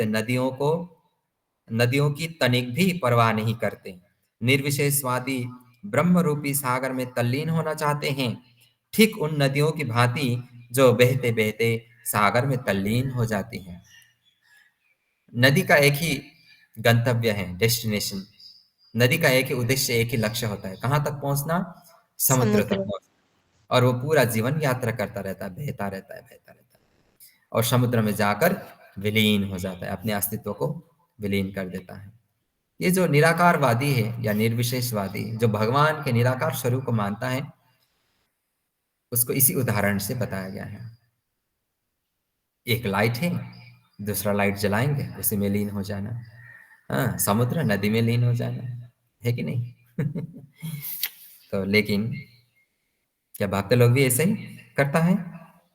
नदियों की तनिक भी परवाह नहीं करते, निर्विशेषवादी ब्रह्म रूपी सागर में तल्लीन होना चाहते हैं, ठीक उन नदियों की भांति जो बहते बहते सागर में तल्लीन हो जाती हैं। नदी का एक ही गंतव्य है, डेस्टिनेशन। नदी का एक ही उद्देश्य, एक ही लक्ष्य होता है, कहाँ तक पहुंचना? समुद्र तक पहुंचना। और वो पूरा जीवन यात्रा करता रहता है, बहता रहता है, बहता रहता है और समुद्र में जाकर विलीन हो जाता है, अपने अस्तित्व को विलीन कर देता है। ये जो निराकारवादी है या निर्विशेषवादी, जो भगवान के निराकार स्वरूप को मानता है, उसको इसी उदाहरण से बताया गया है। एक लाइट है, दूसरा लाइट जलाएंगे, उसी में लीन हो जाना। समुद्र नदी में लीन हो जाना है कि नहीं? तो लेकिन क्या भक्त लोग भी ऐसे ही करता है?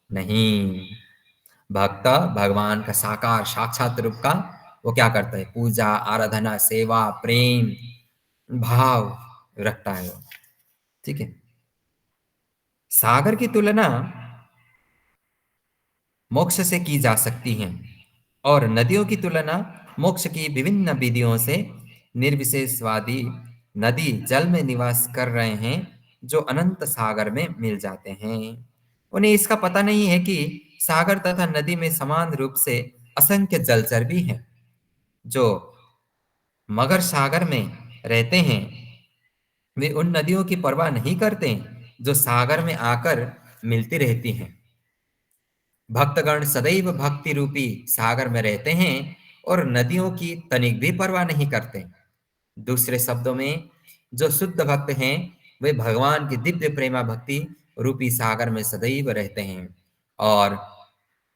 नहीं। भक्त भगवान का साकार साक्षात रूप का वो क्या करता है? पूजा, आराधना, सेवा, प्रेम भाव रखता है वो, ठीक है। सागर की तुलना मोक्ष से की जा सकती है और नदियों की तुलना मोक्ष की विभिन्न विधियों से। निर्विशेषवादी नदी जल में निवास कर रहे हैं जो अनंत सागर में मिल जाते हैं। उन्हें इसका पता नहीं है कि सागर तथा नदी में समान रूप से असंख्य जलचर भी हैं जो मगर सागर में रहते हैं। वे उन नदियों की परवाह नहीं करते जो सागर में आकर मिलती रहती हैं। भक्तगण सदैव भक्ति रूपी सागर में रहते हैं और नदियों की तनिक भी परवाह नहीं करते। दूसरे शब्दों में, जो शुद्ध भक्त हैं वे भगवान की दिव्य प्रेमा भक्ति रूपी सागर में सदैव रहते हैं और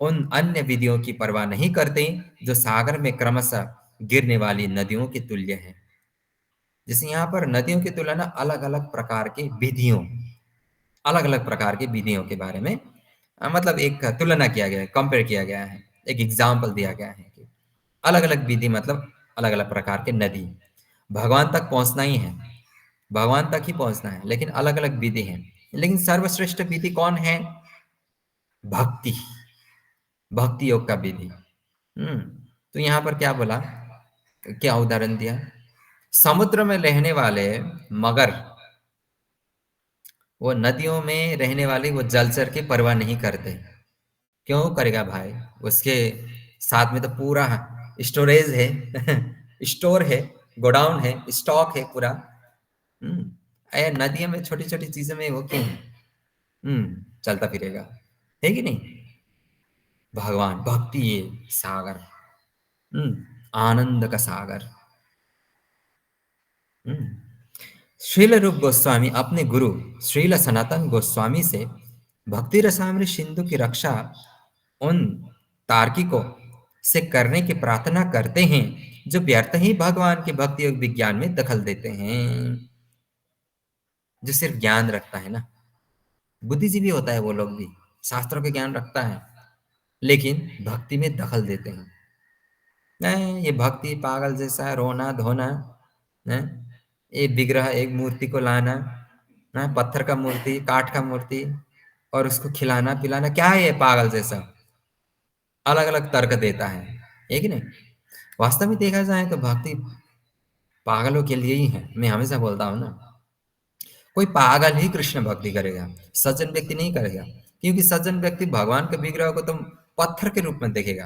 उन अन्य विधियों की परवाह नहीं करते जो सागर में क्रमशः गिरने वाली नदियों के तुल्य हैं। जैसे यहाँ पर नदियों की तुलना अलग अलग प्रकार के विधियों, अलग अलग प्रकार की विधियों के बारे में मतलब एक तुलना किया गया है, कंपेयर किया गया है, एक एग्जाम्पल दिया गया है कि अलग अलग विधि मतलब अलग अलग प्रकार के नदी। भगवान तक पहुंचना ही है, भगवान तक ही पहुंचना है, लेकिन अलग अलग विधि है। लेकिन सर्वश्रेष्ठ विधि कौन है? भक्ति, भक्ति योग का विधि। तो यहाँ पर क्या बोला, क्या उदाहरण दिया? समुद्र में रहने वाले मगर, वो नदियों में रहने वाले वो जलचर की परवाह नहीं करते। क्यों करेगा भाई? उसके साथ में तो पूरा स्टोरेज है स्टोर है, गोडाउन है, स्टॉक है पूरा। नदियों में छोटी छोटी चीजों में वो क्यों चलता फिरेगा, है कि नहीं? भगवान भक्ति ये सागर, आनंद का सागर। श्रील रूप गोस्वामी अपने गुरु श्रील सनातन गोस्वामी से भक्ति रसामृत सिंधु की रक्षा उन तार्किकों से करने की प्रार्थना करते हैं जो व्यर्थ ही भगवान के भक्ति योग विज्ञान में दखल देते हैं। जो सिर्फ ज्ञान रखता है ना, बुद्धिजीवी होता है वो लोग भी, शास्त्रों के ज्ञान रखता है, लेकिन भक्ति में दखल देते हैं। नहीं, ये भक्ति पागल जैसा है, रोना धोना, एक विग्रह एक मूर्ति को लाना, पत्थर का मूर्ति, काठ का मूर्ति, और उसको खिलाना पिलाना, क्या है ये पागल जैसा? अलग अलग तर्क देता है कि नहीं? वास्तव में देखा जाए तो भक्ति पागलों के लिए ही है। मैं हमेशा बोलता हूं ना, कोई पागल ही कृष्ण भक्ति करेगा, सज्जन व्यक्ति नहीं करेगा। क्योंकि सज्जन व्यक्ति भगवान के विग्रह को तुम पत्थर के रूप में देखेगा।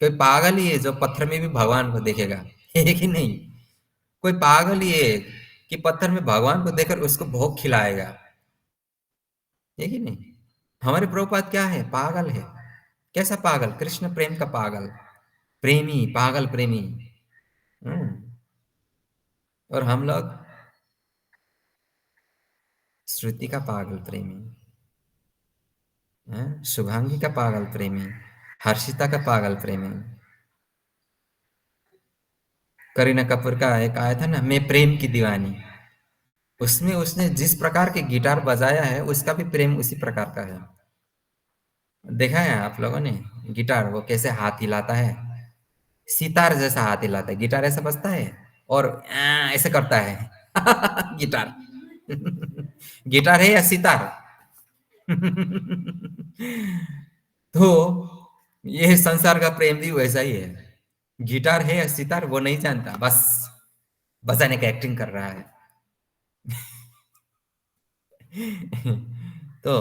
कोई पागल ही है जो पत्थर में भी भगवान को देखेगा, है कि नहीं? कोई पागल ही है कि पत्थर में भगवान को देखकर उसको भोग खिलाएगा, है कि नहीं? हमारे प्रभुपाद क्या है? पागल है। कैसा पागल? कृष्ण प्रेम का पागल, प्रेमी, पागल प्रेमी। और हम लोग श्रुति का पागल प्रेमी, शुभांगी का पागल प्रेमी, हर्षिता का पागल प्रेमी। करीना कपूर का एक आया था ना, मैं प्रेम की दीवानी, उसमें उसने जिस प्रकार के गिटार बजाया है उसका भी प्रेम उसी प्रकार का है। देखा है आप लोगों ने गिटार वो कैसे हाथ हिलाता है? सितार जैसा हाथ हिलाता है। गिटार ऐसा बजता है और ऐसे करता है गिटार गिटार है या सितार? तो ये संसार का प्रेम भी वैसा ही है। गिटार है या सितार वो नहीं जानता, बस बजाने का एक्टिंग कर रहा है। तो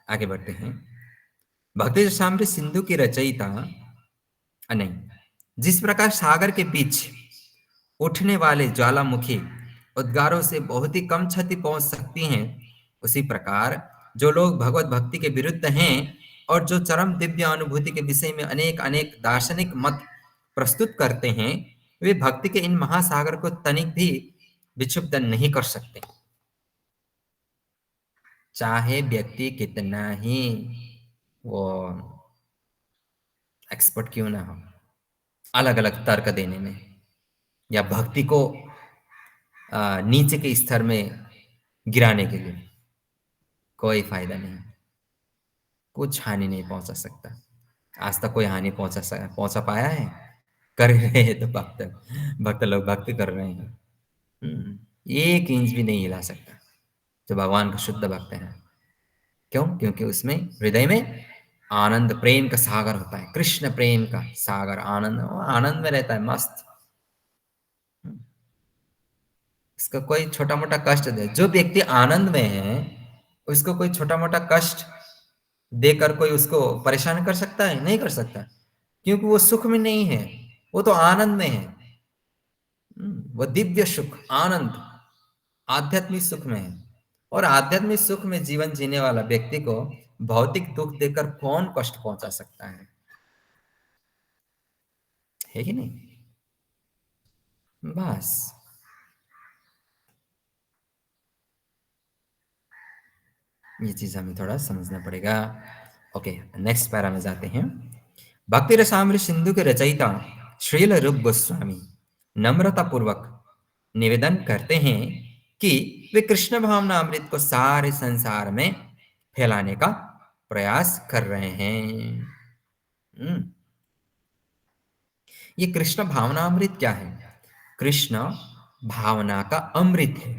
आगे बढ़ते हैं। भक्ति रसामृत सिंधु की रचयिता नहीं, जिस प्रकार सागर के बीच उठने वाले ज्वालामुखी उद्गारों से बहुत ही कम क्षति पहुंच सकती हैं, उसी प्रकार जो लोग भगवत भक्ति के विरुद्ध हैं और जो चरम दिव्य अनुभूति के विषय में अनेक अनेक दार्शनिक मत प्रस्तुत करते हैं, वे भक्ति के इन महासागर को तनिक भी विक्षुब्ध नहीं कर सकते, चाहे व्यक्ति कितना ही वो एक्सपर्ट क्यों ना हो अलग अलग तर्क देने में, या भक्ति को नीचे के स्तर में गिराने के लिए। कोई फायदा नहीं, कुछ हानि नहीं पहुंचा सकता। आज तक कोई हानि पहुंचा पाया है? कर रहे हैं तो भक्त लोग भक्ति कर रहे हैं। एक इंच भी नहीं हिला सकता जो भगवान का शुद्ध भक्त है। क्यों? क्योंकि उसमें हृदय में आनंद प्रेम का सागर होता है, कृष्ण प्रेम का सागर, आनंद में रहता है, मस्त। इसका कोई छोटा मोटा कष्ट दे, जो व्यक्ति आनंद में है उसको कोई छोटा मोटा कष्ट देकर कोई उसको परेशान कर सकता है? नहीं कर सकता, क्योंकि वो सुख में नहीं है, वो तो आनंद में है। वो दिव्य सुख, आनंद, आध्यात्मिक सुख में है। और आध्यात्मिक सुख में जीवन जीने वाला व्यक्ति को भौतिक दुख देकर कौन कष्ट पहुंचा सकता है कि नहीं? बस ये चीज हमें थोड़ा समझना पड़ेगा। ओके, नेक्स्ट पैरा में जाते हैं। भक्ति रसामृत सिंधु के रचयिता श्रील रूप गोस्वामी नम्रता पूर्वक निवेदन करते हैं कि वे कृष्ण भावना अमृत को सारे संसार में फैलाने का प्रयास कर रहे हैं। ये कृष्ण भावना अमृत क्या है? कृष्ण भावना का अमृत है।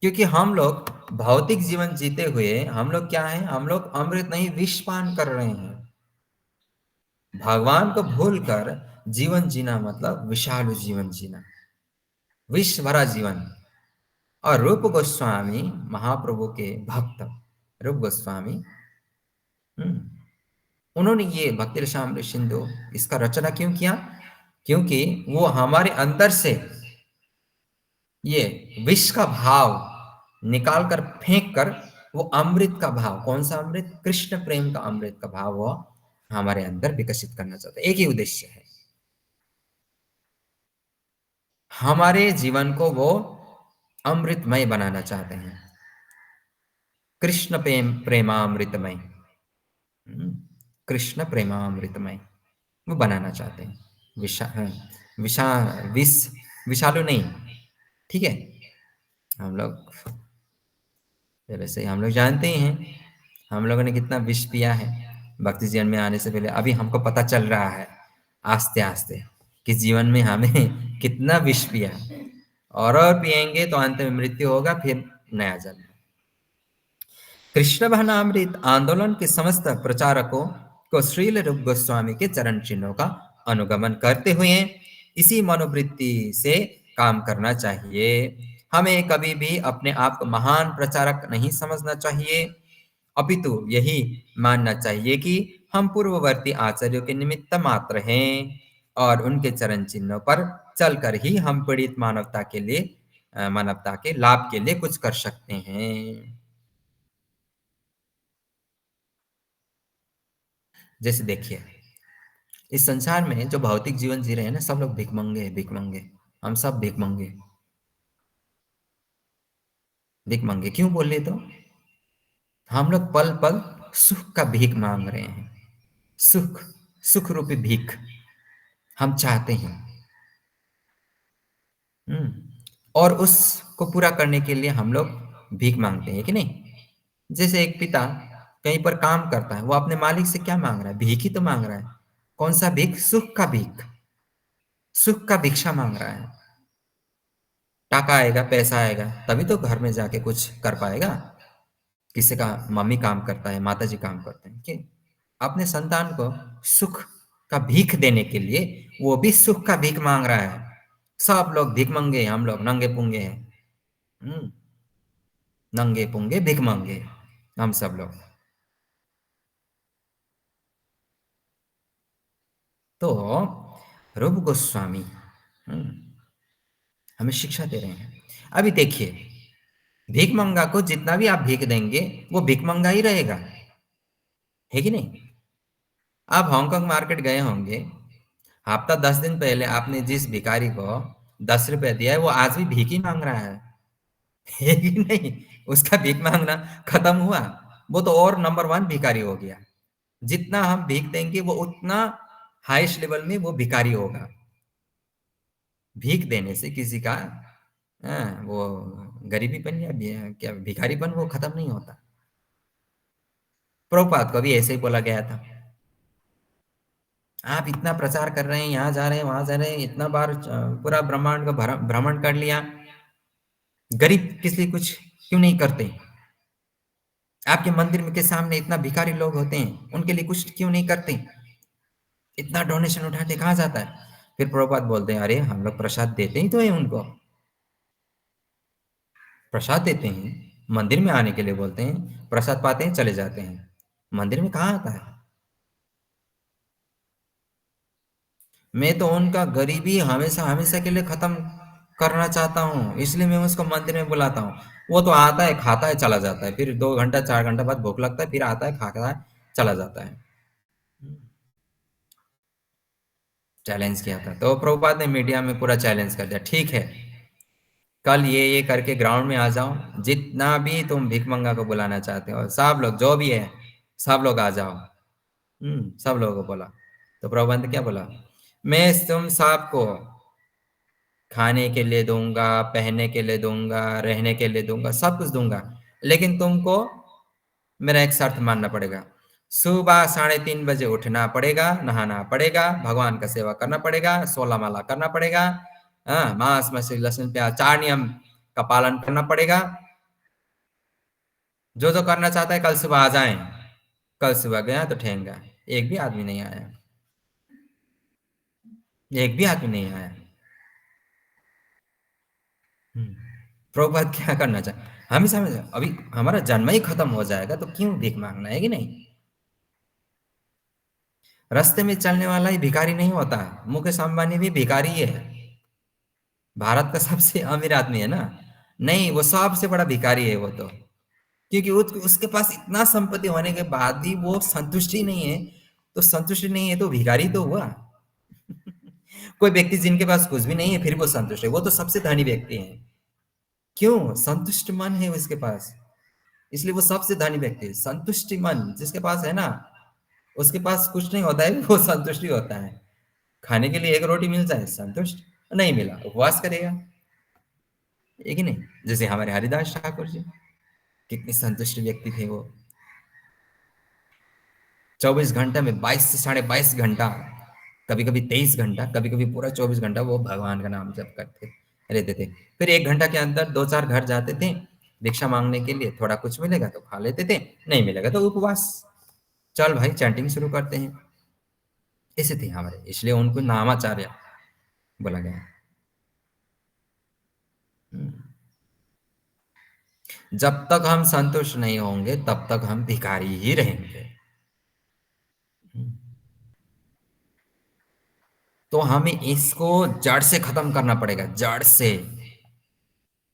क्योंकि हम लोग भौतिक जीवन जीते हुए हम लोग क्या है? हम लोग अमृत नहीं विष पान कर रहे हैं। भगवान को भूलकर जीवन जीना मतलब विषालु जीवन जीना, विष भरा जीवन। और रूप गोस्वामी महाप्रभु के भक्त रूप गोस्वामी, उन्होंने ये भक्ति रसामृत सिंधु इसका रचना क्यों किया? क्योंकि वो हमारे अंदर से ये विष का भाव निकाल कर फेंक कर वो अमृत का भाव, कौन सा अमृत? कृष्ण प्रेम का अमृत का भाव वो हमारे अंदर विकसित करना चाहते हैं। एक ही उद्देश्य है, हमारे जीवन को वो अमृतमय बनाना चाहते हैं, कृष्ण प्रेमामृतमय, कृष्ण प्रेमामृतमय वो बनाना चाहते हैं। विषा विष विषालु नहीं, ठीक है? हम लोग पहले से हम लोग जानते ही हैं, हम लोगों ने कितना विष पिया है भक्ति जीवन में आने से पहले। अभी हमको पता चल रहा है आस्ते आस्ते कि जीवन में हमें कितना विष पिया, और पिएंगे तो अंत में मृत्यु होगा, फिर नया जन्म। कृष्ण भावनामृत आंदोलन के समस्त प्रचारकों को श्रील रूप गोस्वामी के चरण चिन्हों का अनुगमन करते हुए इसी मनोवृत्ति से काम करना चाहिए। हमें कभी भी अपने आप को महान प्रचारक नहीं समझना चाहिए, अपितु यही मानना चाहिए कि हम पूर्ववर्ती आचार्यों के निमित्त मात्र हैं और उनके चरण चिन्हों पर चलकर ही हम पीड़ित मानवता के लाभ के लिए कुछ कर सकते हैं। जैसे देखिए, इस संसार में जो भौतिक जीवन जी रहे हैं ना, सब लोग भिखमंगे भिखमंगे, हम सब भिखमंगे भिखमंगे। क्यों बोले? तो हम लोग पल पल सुख का भीख मांग रहे हैं, सुख सुख रूपी भीख हम चाहते हैं। और उसको पूरा करने के लिए हम लोग भीख मांगते हैं कि नहीं? जैसे एक पिता कहीं पर काम करता है, वो अपने मालिक से क्या मांग रहा है? भीख ही तो मांग रहा है। कौन सा भीख? सुख का भीख, सुख का भिक्षा मांग रहा है। टाका आएगा, पैसा आएगा, तभी तो घर में जाके कुछ कर पाएगा। किसी का मम्मी काम करता है, माता जी काम करते हैं कि अपने संतान को सुख का भीख देने के लिए वो भी सुख का भीख मांग रहा है। सब लोग भीख मंगे, हम लोग नंगे पुंगे हैं। नंगे पुंगे भीख मंगे हम सब लोग। तो रूप गोस्वामी हमें शिक्षा दे रहे हैं। अभी देखिए, भीख मंगा को जितना भी आप भीख देंगे वो भीख मंगा ही रहेगा, है कि नहीं? आप हांगकांग मार्केट गए होंगे, हफ्ता 10 दिन पहले आपने जिस भिखारी को 10 रुपए दिया है वो आज भी भीख ही मांग रहा है कि नहीं? उसका भीख मांगना खत्म हुआ, वो तो और नंबर 1 भिखारी हो गया। जितना हम भीख देंगे वो उतना हाईएस्ट लेवल में वो भिखारी होगा। भीख देने से किसी का वो गरीबीपन या क्या भिखारीपन वो खत्म नहीं होता। प्रभुपाद को भी ऐसे ही बोला गया था, आप इतना प्रचार कर रहे हैं, यहाँ जा रहे हैं वहां जा रहे हैं, इतना बार पूरा ब्रह्मांड को भ्रमण कर लिया, गरीब किस लिए कुछ क्यों नहीं करते? आपके मंदिर में के सामने इतना भिखारी लोग होते हैं, उनके लिए कुछ क्यों नहीं करते? इतना डोनेशन उठाते कहाँ जाता है? फिर प्रभुपाद बोलते हैं, अरे हम लोग प्रसाद देते ही तो है उनको, प्रसाद देते हैं, मंदिर में आने के लिए बोलते हैं, प्रसाद पाते हैं चले जाते हैं, मंदिर में कहाँ आता है? मैं तो उनका गरीबी हमेशा हमेशा के लिए खत्म करना चाहता हूँ, इसलिए मैं उसको मंदिर में बुलाता हूँ। वो तो आता है, खाता है, चला जाता है, फिर 2 घंटा 4 घंटा बाद भूख लगता है, फिर आता है, खाता है, चला जाता है। चैलेंज किया था तो प्रभुपाद ने मीडिया में पूरा चैलेंज कर दिया, ठीक है कल ये करके ग्राउंड में आ जाओ, जितना भी तुम भीख मंगा को बुलाना चाहते हो सब लोग जो भी है सब लोग आ जाओ। सब लोगों को बोला। तो प्रबंध क्या बोला, मैं तुम सबको खाने के लिए दूंगा, पहनने के लिए दूंगा, रहने के लिए दूंगा, सब कुछ दूंगा, लेकिन तुमको मेरा एक शर्त मानना पड़ेगा। सुबह 3:30 बजे उठना पड़ेगा, नहाना पड़ेगा, भगवान का सेवा करना पड़ेगा, 16 माला करना पड़ेगा, हाँ मांस मछली लहसुन प्याज 4 नियम का पालन करना पड़ेगा। जो जो करना चाहता है कल सुबह आ जाएं। कल सुबह गया तो ठेंगा, एक भी आदमी नहीं आया, एक भी आदमी नहीं आया। प्रभुपाद क्या करना चाहे, हम ही समझ अभी हमारा जन्म ही खत्म हो जाएगा तो क्यों भीख मांगना है कि नहीं। रास्ते में चलने वाला ही भिखारी नहीं होता, मुकेश अंबानी भी भिखारी है, भारत का सबसे अमीर आदमी है ना, नहीं वो सबसे बड़ा भिखारी है वो तो, क्योंकि उसके पास इतना संपत्ति होने के बाद भी वो संतुष्टि नहीं है, तो संतुष्टि नहीं है तो भिखारी तो हुआ। कोई व्यक्ति जिनके पास कुछ भी नहीं है फिर वो संतुष्ट है, वो तो सबसे धनी व्यक्ति है। क्यों, संतुष्ट मन है उसके पास, इसलिए वो सबसे धनी व्यक्ति है। संतुष्टि मन जिसके पास है ना, उसके पास कुछ नहीं होता है, वो संतुष्टि होता है। खाने के लिए एक रोटी मिल जाए संतुष्ट, नहीं मिला उपवास करेगा, है कि नहीं। जैसे हमारे हरिदास ठाकुर जी कितने संतुष्ट व्यक्ति थे वो, 24 घंटा में 22 से 22.5 घंटा, कभी कभी 23 घंटा, कभी कभी पूरा 24 घंटा वो भगवान का नाम जप करते रहते थे। फिर 1 घंटा के अंदर 2-4 घर जाते थे भिक्षा मांगने के लिए, थोड़ा कुछ मिलेगा तो खा लेते थे, नहीं मिलेगा तो उपवास, चल भाई चैंटिंग शुरू करते हैं। ऐसे थे हमारे, इसलिए उनको नामाचार्य बोला गया। हम्म। जब तक हम संतुष्ट नहीं होंगे तब तक हम भिखारी ही रहेंगे। तो हमें इसको जड़ से खत्म करना पड़ेगा, जड़ से।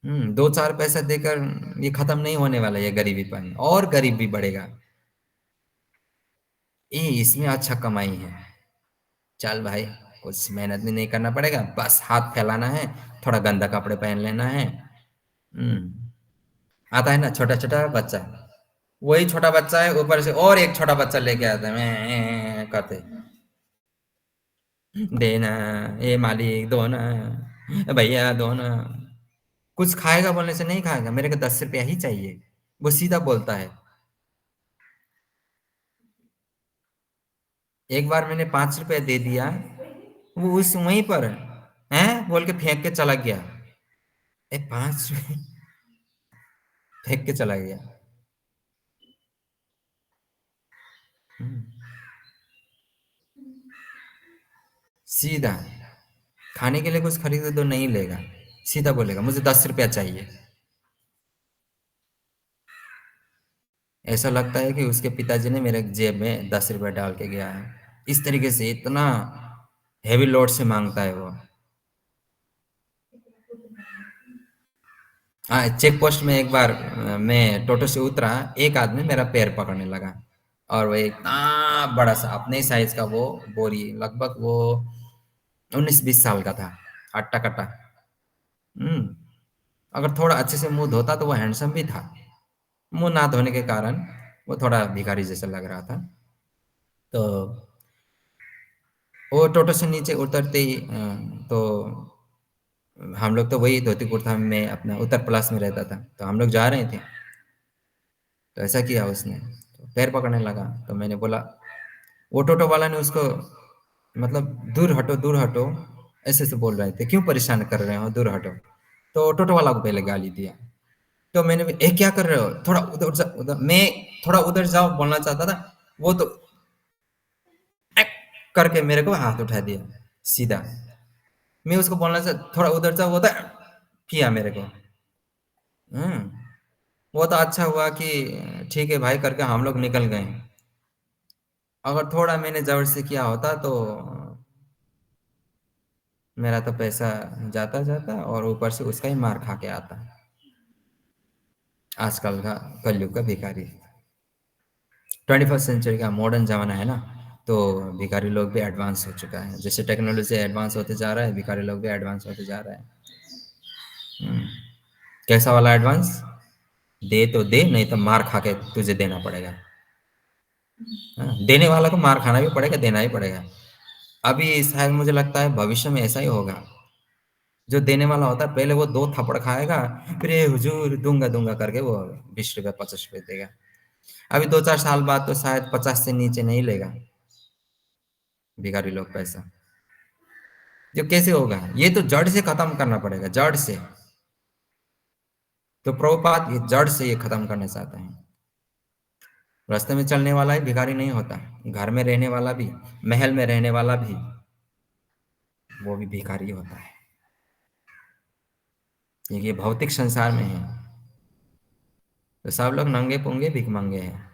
2-4 पैसा देकर ये खत्म नहीं होने वाला, ये गरीबीपन और गरीब भी बढ़ेगा। ये इसमें अच्छा कमाई है, चल भाई कुछ मेहनत भी नहीं करना पड़ेगा, बस हाथ फैलाना है, थोड़ा गंदा कपड़े पहन लेना है। आता है ना छोटा छोटा बच्चा, वही छोटा बच्चा है, ऊपर से और एक छोटा बच्चा लेके आता है, मैं करते देना, ये मालिक दो ना, भैया दो ना। कुछ खाएगा बोलने से नहीं खाएगा, मेरे को 10 रुपया ही चाहिए, वो सीधा बोलता है। एक बार मैंने 5 रुपया दे दिया, वो उस वहीं पर है बोल के फेंक के चला गया, 5 रुपये फेंक के चला गया। हम्म, सीधा खाने के लिए कुछ खरीदे तो नहीं लेगा, सीधा बोलेगा मुझे 10 रुपया चाहिए। ऐसा लगता है कि उसके पिताजी ने मेरे जेब में 10 रुपया डाल के गया है, इस तरीके से इतना हेवी लोड से मांगता है वो। हाँ, चेक पोस्ट में एक बार मैं टोटो से उतरा, एक आदमी मेरा पैर पकड़ने लगा, और वो इतना बड़ा सा अपने साइज का वो बोरी, लगभग वो 19-20 साल का था, अट्टा कट्टा। हम्म अगर थोड़ा अच्छे से मुंह धोता तो वो हैंडसम भी था, मुंह ना धोने के कारण वो थोड़ा भिखारी जैसा लग रहा था। तो वो टोटो से नीचे उतरते ही तो हम लोग तो वही धोती कुर्ता में अपना उत्तर प्रदेश में रहता था, तो हम लोग जा रहे थे, तो ऐसा किया उसने, तो पैर पकड़ने लगा, तो मैंने बोला, वो टोटो वाला ने उसको मतलब दूर हटो ऐसे ऐसे बोल रहे थे, क्यों परेशान कर रहे हो, दूर हटो। तो टोटो वाला को पहले गाली दिया, तो मैंने भी ए क्या कर रहे हो, थोड़ा उधर उधर, मैं थोड़ा उधर जाओ बोलना चाहता था, वो तो एक करके मेरे को हाथ उठा दिया सीधा। मैं उसको बोलना चाहता थोड़ा उधर जाओ, वो तो किया मेरे को। हम्म वो तो अच्छा हुआ कि ठीक है भाई करके हम लोग निकल गए, अगर थोड़ा मैंने जबर से किया होता तो मेरा तो पैसा जाता जाता और ऊपर से उसका ही मार खा के आता। आजकल का कलयुग का भिखारी, 21st सेंचुरी का मॉडर्न ज़माना है ना, तो भिखारी लोग भी एडवांस हो चुका है। जैसे टेक्नोलॉजी एडवांस होते जा रहा है, भिखारी लोग भी एडवांस होते जा रहा है। कैसा वाला एडवांस? दे तो दे, नहीं तो मार खा के तुझे देना पड़ेगा। हाँ, देने वाला को मार खाना भी पड़ेगा, देना ही पड़ेगा। अभी शायद मुझे लगता है भविष्य में ऐसा ही होगा। जो देने वाला होता है पहले वो 2 थप्पड़ खाएगा, फिर ये हुजूर दूंगा दूंगा करके वो 20 रुपये 50 रुपये देगा। अभी 2-4 साल बाद तो शायद 50 से नीचे नहीं लेगा भिखारी लोग पैसा। जो कैसे होगा? ये तो जड़ से खत्म करना पड़ेगा, जड़ से। तो प्रभुपाद ये जड़ से ये खत्म करना चाहते हैं। रास्ते में चलने वाला ही भिखारी नहीं होता, घर में रहने वाला भी, महल में रहने वाला भी, वो भी भिखारी होता है। ये भौतिक संसार में है, तो सब लोग नंगे पुंगे भिख मंगे हैं।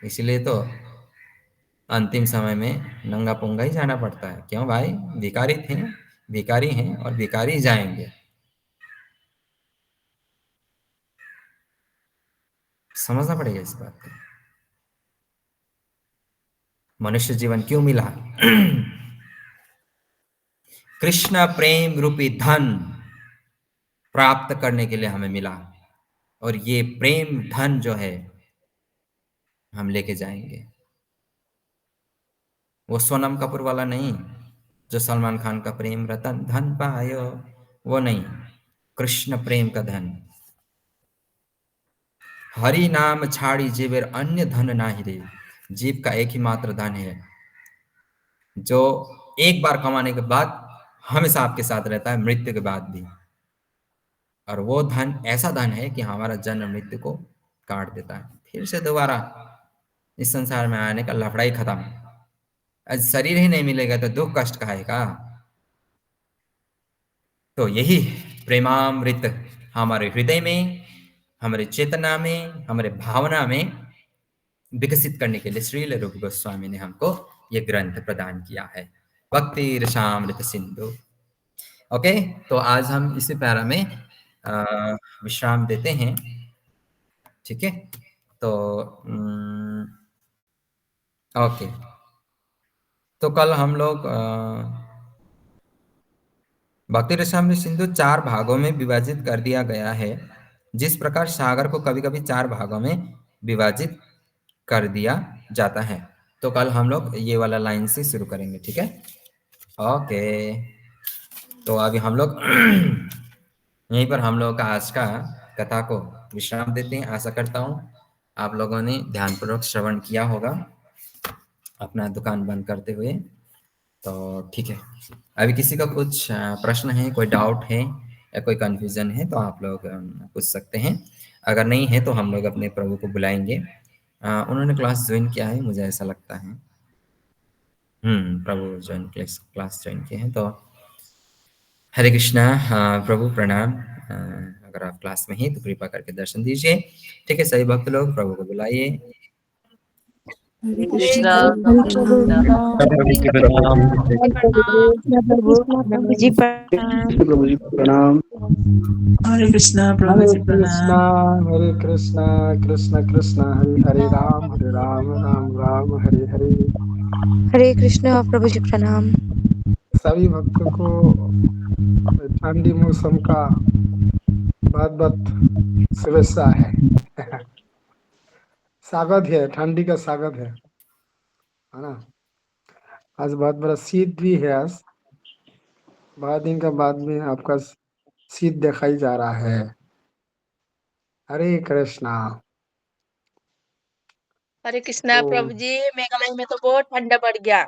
इसलिए तो अंतिम समय में नंगा पुंगा ही जाना पड़ता है। क्यों भाई? भिखारी थे, भिखारी हैं और भिखारी ही जाएंगे। समझना पड़ेगा इस बात को। मनुष्य जीवन क्यों मिला? कृष्ण प्रेम रूपी धन प्राप्त करने के लिए हमें मिला, और ये प्रेम धन जो है हम लेके जाएंगे। वो सोनम कपूर वाला नहीं, जो सलमान खान का प्रेम रतन धन पायो, वो नहीं। कृष्ण प्रेम का धन। हरि नाम छाड़ी जीवेर अन्य धन नाही रे। जीव का एक ही मात्र धन है, जो एक बार कमाने के बाद हमेशा आपके साथ रहता है, मृत्यु के बाद भी। और वो धन ऐसा धन है कि हमारा जन्म मृत्यु को काट देता है। फिर से दोबारा इस संसार में आने का लफड़ा ही खत्म। आज शरीर ही नहीं मिलेगा तो दुख कष्ट काहे का? तो यही प्रेमामृत हमारे हृदय में, हमारे चेतना में, हमारे भावना में विकसित करने के लिए श्रील रूप गोस्वामी ने हमको ये ग्रंथ प्रदान किया है, भक्ति रसामृत सिंधु। ओके, तो आज हम इसी पैरा में विश्राम देते हैं। ठीक है, तो ओके, तो कल हम लोग भक्ति रसामृत सिंधु 4 भागों में विभाजित कर दिया गया है। जिस प्रकार सागर को कभी कभी 4 भागों में विभाजित कर दिया जाता है। तो कल हम लोग ये वाला लाइन से शुरू करेंगे। ठीक है, ओके। तो अभी हम लोग यहीं पर हम लोग का आज का कथा को विश्राम देते हैं। आशा करता हूँ आप लोगों ने ध्यानपूर्वक श्रवण किया होगा अपना दुकान बंद करते हुए। तो ठीक है, अभी किसी का कुछ प्रश्न है, कोई डाउट है या कोई कन्फ्यूजन है तो आप लोग पूछ सकते हैं। अगर नहीं है तो हम लोग अपने प्रभु को बुलाएंगे। उन्होंने क्लास ज्वाइन किया है, मुझे ऐसा लगता है। प्रभु क्लास ज्वाइन किए हैं। तो हरे कृष्णा। प्रभु प्रणाम। अगर आप क्लास में हैं तो कृपा करके दर्शन दीजिए। ठीक है, सभी भक्त लोग प्रभु को बुलाइए। हरे कृष्णा कृष्ण प्रणाम। प्रभु जी प्रणाम। प्रभु जी प्रणाम। हरे कृष्णा प्रभु हरे जी प्रणाम। कृष्णा कृष्ण कृष्ण हरे हरे राम राम राम हरे हरे। हरे कृष्ण प्रभु जी प्रणाम। सभी भक्तों को ठंडी मौसम का बहुत बहुत शुभेच्छा है। स्वागत है, ठंडी का स्वागत है ना। आज बहुत बड़ा शीत भी है। आज बहुत दिन का बाद में आपका शीत दिखाई जा रहा है। हरे कृष्णा। हरे कृष्णा तो प्रभु जी, मेघालय में तो बहुत ठंडा पड़ गया।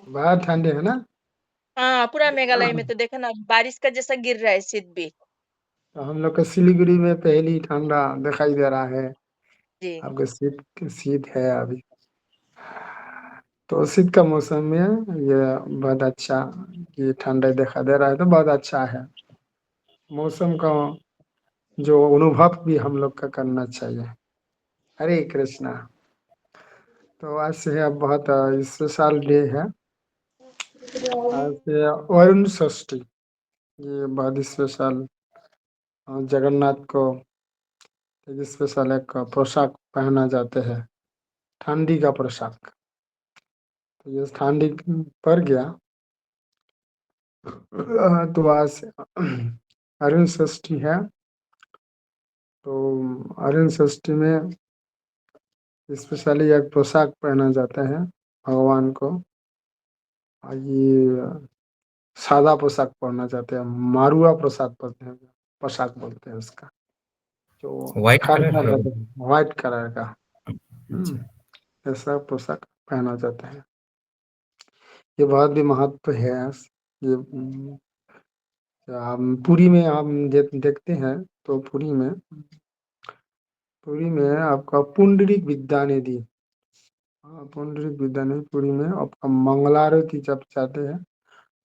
बहुत ठंडे है ना। हाँ, पूरा मेघालय में तो देखो ना, बारिश का जैसा गिर रहा है शीत भी। तो हम लोग का सिलीगुड़ी में पहली ठंडा दिखाई दे रहा है। जी आपके शीत है अभी। तो शीत का मौसम में ये बहुत अच्छा, ये ठंडा दिखाई दे रहा है तो बहुत अच्छा है। मौसम का जो अनुभव भी हम लोग का करना चाहिए। हरे कृष्णा। तो आज से है बहुत स्पेशल डे है। ऐसे वरुण षष्ठी, ये बहुत स्पेशल, जगन्नाथ को एक स्पेशल एक पोशाक पहना जाते हैं, ठंडी का पोशाक। तो ये ठंडी पड़ गया, तो आज से अरुण षष्ठी है। तो अरुण षष्ठी में स्पेशली एक पोशाक पहना जाता है भगवान को। और ये सादा पोशाक पहनना चाहते हैं, मारुआ पोशाक बोलते हैं, पोशाक बोलते हैं उसका, जो व्हाइट कलर खरखरा का। व्हाइट कलर का। अच्छा। ऐसा पोशाक पहना जाता है। ये बहुत भी महत्व है। ये हम पुरी में हम देखते हैं, तो पुरी में आपका पुंडरीक विद्या निधि, पुंडरीक विद्या निधि पुरी में आपका मंगलारती जब जाते हैं,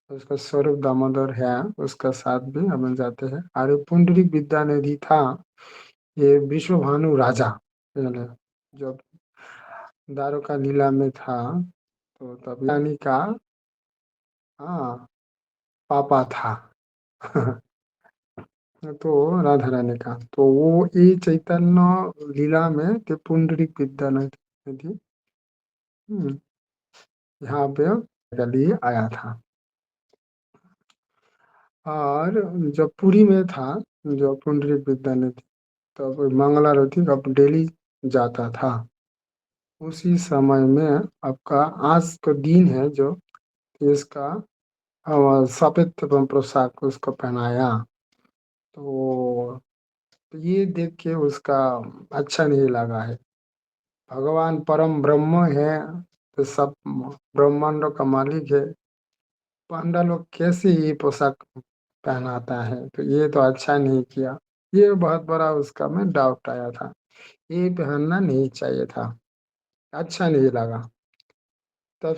उसका स्वरूप दामोदर है, उसका साथ भी हम जाते हैं। और ये पुंडरीक विद्या निधि था, ये विश्वभानु राजा पहले जब द्वारका लीला में था, तो तब रानी का हाँ पापा था। तो राधा रानी का, तो वो ये चैतन्य लीला में ते पुंडरीक विद्या निधि यहाँ पे के लिए आया था। और जब पुरी में था, जो पुंडरीक विद्या निधि, तब मंगलारती अब डेली जाता था। उसी समय में आपका आज का दिन है, जो इसका सफेद पोशाक उसको पहनाया। तो ये देख के उसका अच्छा नहीं लगा है। भगवान परम ब्रह्म है, तो सब ब्रह्मांडों का मालिक है, पांडा लोग कैसे ये पोशाक पहनाता है, तो ये तो अच्छा नहीं किया। ये बहुत बड़ा उसका में डाउट आया था, ये पहनना नहीं चाहिए था, अच्छा नहीं लगा। तब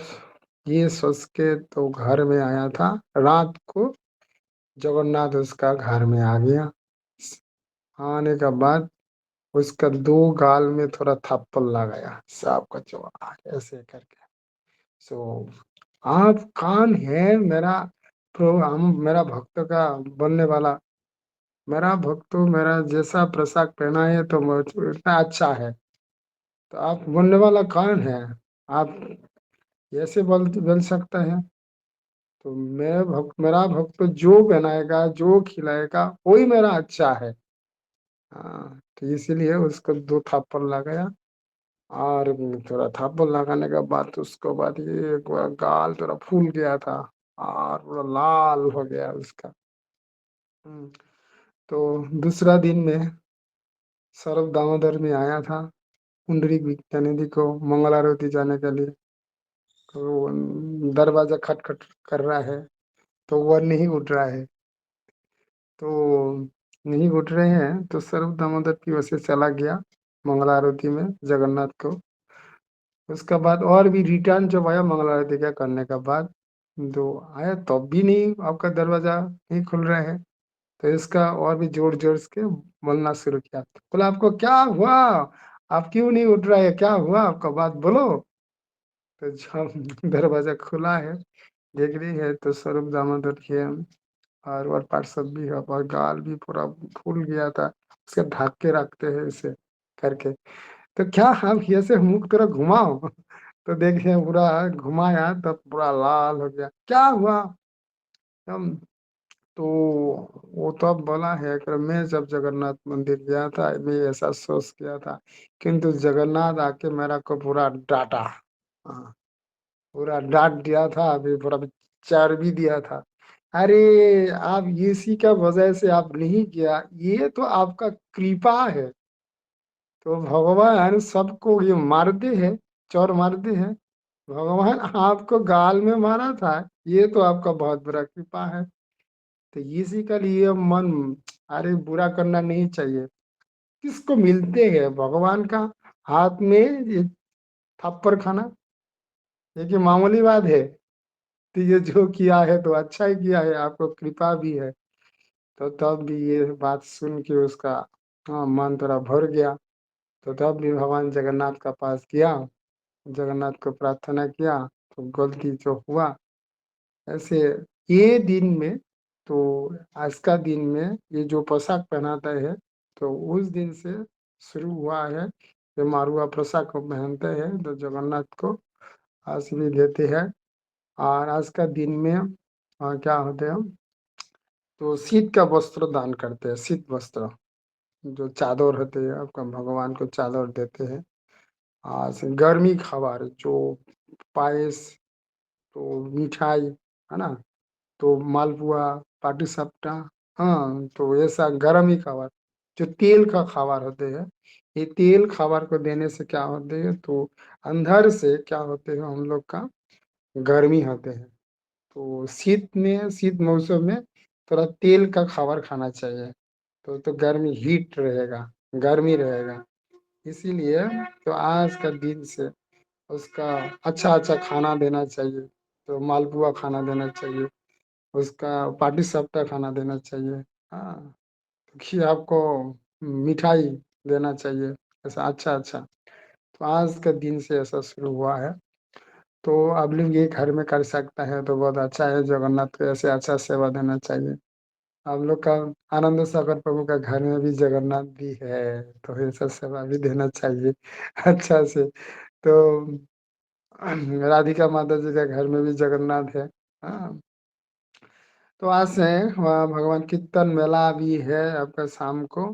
ये सोच के तो घर में आया था, रात को जगन्नाथ उसका घर में आ गया। आने के बाद उसका दो गाल में थोड़ा थप्पड़ लगाया, सांप का चौड़ा ऐसे करके। सो आप कौन है मेरा हम मेरा भक्त का बनने वाला, मेरा भक्त मेरा जैसा पोशाक पहना है तो इतना अच्छा है, तो आप बनने वाला कौन है? आप ऐसे बोल सकता है? तो मेरा भक्त जो बनाएगा जो खिलाएगा वही मेरा अच्छा है। हाँ, तो इसीलिए उसको दो थप्पड़ लगाया। और थोड़ा थप्पड़ लगाने के बाद उसको बाद ये पूरा गाल थोड़ा फूल गया था, और पूरा लाल हो गया उसका। हम्म, तो दूसरा दिन में सरल दामोदर में आया था, पुंडरीक विद्यानिधि को मंगल आरती जाने के लिए। तो वो दरवाजा खटखट कर रहा है, तो वह नहीं उठ रहा है। तो नहीं उठ रहे हैं, तो सर्व दामोदर की वजह से चला गया मंगल आरती में जगन्नाथ को। उसका बाद और भी रिटर्न जब आया मंगल आरती का करने का बाद, तो आया तब भी नहीं, आपका दरवाजा नहीं खुल रहा है। तो इसका और भी जोर जोर के बोलना शुरू किया, बोला आपको क्या हुआ, आप क्यों नहीं उठ रहा है, क्या हुआ आपका, बात बोलो। तो जब दरवाजा खुला है, देख रही है तो स्वरूप दामोदर है, और पार्षद भी है, और गाल भी पूरा फूल गया था, उसके ढक के रखते हैं इसे करके। तो क्या हम ऐसे मुख तरह घुमाओ, तो देखे पूरा घुमाया तब पूरा लाल हो गया, क्या हुआ हम। तो वो तब बोला है कि मैं जब जगन्नाथ मंदिर गया था, मैं ऐसा सोच किया था, किंतु जगन्नाथ आके मेरा को पूरा डांटा। हाँ, पूरा डांट दिया था, अभी पूरा चार भी दिया था। अरे आप इसी का वजह से आप नहीं किया, ये तो आपका कृपा है। तो भगवान सबको ये मारते हैं, चोर मारते हैं, भगवान आपको गाल में मारा था, ये तो आपका बहुत बड़ा कृपा है। तो इसी का लिए मन, अरे बुरा करना नहीं चाहिए। किसको मिलते हैं भगवान का हाथ में ये थप्पड़ खाना, ये कि मामूली बात है? तो ये जो किया है तो अच्छा ही किया है, आपको कृपा भी है। तो तब भी ये बात सुन के उसका मन थोड़ा भर गया। तो तब भी भगवान जगन्नाथ का पास गया, जगन्नाथ को प्रार्थना किया, तो गलती जो हुआ ऐसे ये दिन में, तो आज का दिन में ये जो पोशाक पहनाता है, तो उस दिन से शुरू हुआ है। ये मारुआ पोशाक को पहनते हैं तो जगन्नाथ को आशीर्वाद देते हैं। और आज का दिन में क्या होते हैं, तो शीत का वस्त्र दान करते हैं। शीत वस्त्र जो चादर होते हैं, आपका भगवान को चादर देते हैं। आज गर्मी खाबार जो पायस, तो मिठाई है ना, तो मालपुआ, पाटीसापटा, हाँ, तो ऐसा गर्म ही खाबार जो तेल का खाबार होते हैं, ये तेल खाबार को देने से क्या होते हैं, तो अंदर से क्या होते हैं, हम लोग का गर्मी होते हैं। तो शीत में, शीत मौसम में थोड़ा तेल का खाबार खाना चाहिए, तो गर्मी हीट रहेगा, गर्मी रहेगा। इसीलिए तो आज का दिन से उसका अच्छा अच्छा खाना देना चाहिए। तो मालपुआ खाना देना चाहिए, उसका पाटीसापटा खाना देना चाहिए। हाँ, खी आपको मिठाई देना चाहिए, ऐसा अच्छा अच्छा। तो आज का दिन से ऐसा शुरू हुआ है। तो आप लोग ये घर में कर सकता है तो बहुत अच्छा है। जगन्नाथ को ऐसे अच्छा सेवा देना चाहिए। हम लोग का आनंद सागर प्रभु का घर में भी जगन्नाथ भी है, तो ऐसा सेवा भी देना चाहिए अच्छा से। तो राधिका माता जी का घर में भी जगन्नाथ है। हाँ, तो आज से वहाँ भगवान कीर्तन मेला भी है आपका शाम को।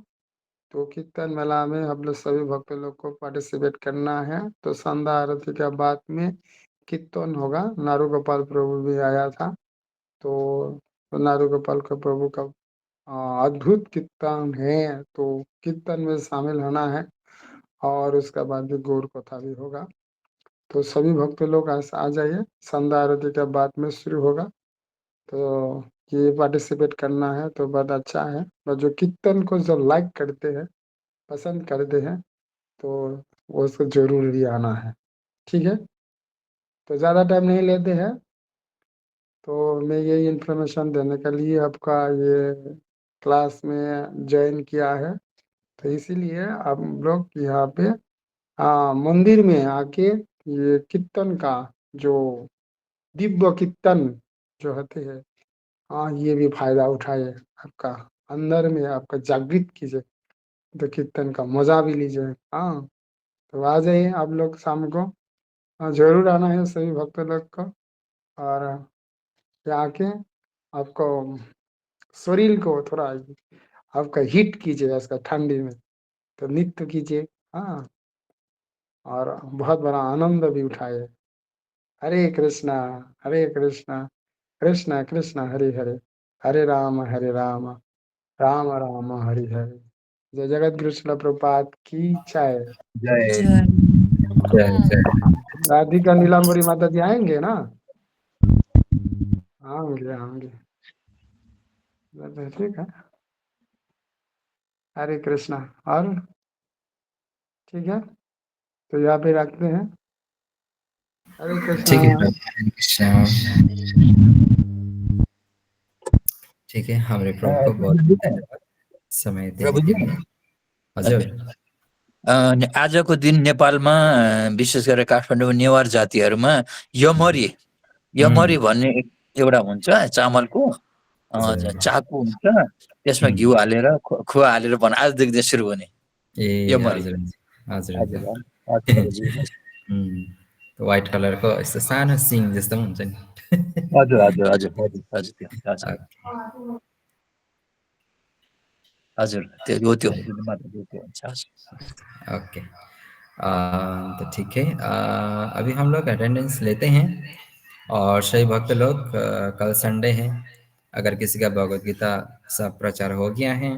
तो कीर्तन मेला में हम लोग सभी भक्त लोग को पार्टिसिपेट करना है। तो संध्या आरती के बाद में कीर्तन होगा। नारू गोपाल प्रभु भी आया था, तो नारू गोपाल का प्रभु का अद्भुत कीर्तन है, तो कीर्तन में शामिल होना है। और उसका बाद भी गौर कथा भी होगा। तो सभी भक्त लोग आ जाइए। संध्या आरती के बाद में शुरू होगा, तो ये पार्टिसिपेट करना है तो बहुत अच्छा है। और जो कीर्तन को जो लाइक करते हैं, पसंद करते हैं, तो वो उसको जरूर भी आना है। ठीक है, तो ज़्यादा टाइम नहीं लेते हैं। तो मैं ये इन्फॉर्मेशन देने के लिए आपका ये क्लास में ज्वाइन किया है। तो इसीलिए आप लोग यहाँ पे मंदिर में आके ये कीर्तन का जो दिव्य कीर्तन जो होते हैं, हाँ, ये भी फायदा उठाए। आपका अंदर में आपका जागृत कीजिए, तो कीर्तन का मजा भी लीजिए। हाँ, तो आ जाइए आप लोग शाम को। जरूर आना है सभी भक्त लोग को। और यहाँ आके आपको शरीर को थोड़ा आपका हीट कीजिए इसका ठंडी में, तो नृत्य कीजिए। हाँ, और बहुत बड़ा आनंद भी उठाए। हरे कृष्णा, हरे कृष्णा, कृष्णा कृष्णा हरे हरे, हरे राम, राम राम हरि हरि। जय जगत गुरु शिल प्रभुपाद की जय। जय जय जय। राधिका नीलांबरी माता जी आएंगे ना? आएंगे आएंगे, ठीक है। हरे कृष्णा। और ठीक है, तो यहाँ पे रखते हैं। हरे कृष्णा। ठीक है, हरे कृष्णा। ठीक है, हमारे प्रभु को बहुत धन्यवाद समय देने प्रभुजी, के लिए। हजुर। आजको दिन नेपालमा विशेष गरेर काठमाडौँ नेवार जातिहरूमा यमरी यमरी भन्ने एउटा हुन्छ चामलको हजुर। चाकु हुन्छ, त्यसमा घिउ हालेर खुवा हालेर आजदेखि चाहिँ सुरु हुने ए यमरी। हजुर हजुर हजुर, हजुर। हजुर, प्रभुजी। व्हाइट कलरको यस्तो सानो सिङ जस्तो पनि हुन्छ नि। हजुर हजुर हजुर हजुर हजुर त्यो हजुर हजुर त्यो हो, त्यो त्यो हुन्छ। हजुर, ओके, तो ठीक है। अभी हम लोग अटेंडेंस लेते हैं और सही भक्त लोग कल संडे है, अगर किसी का भगवद गीता सब प्रचार हो गया है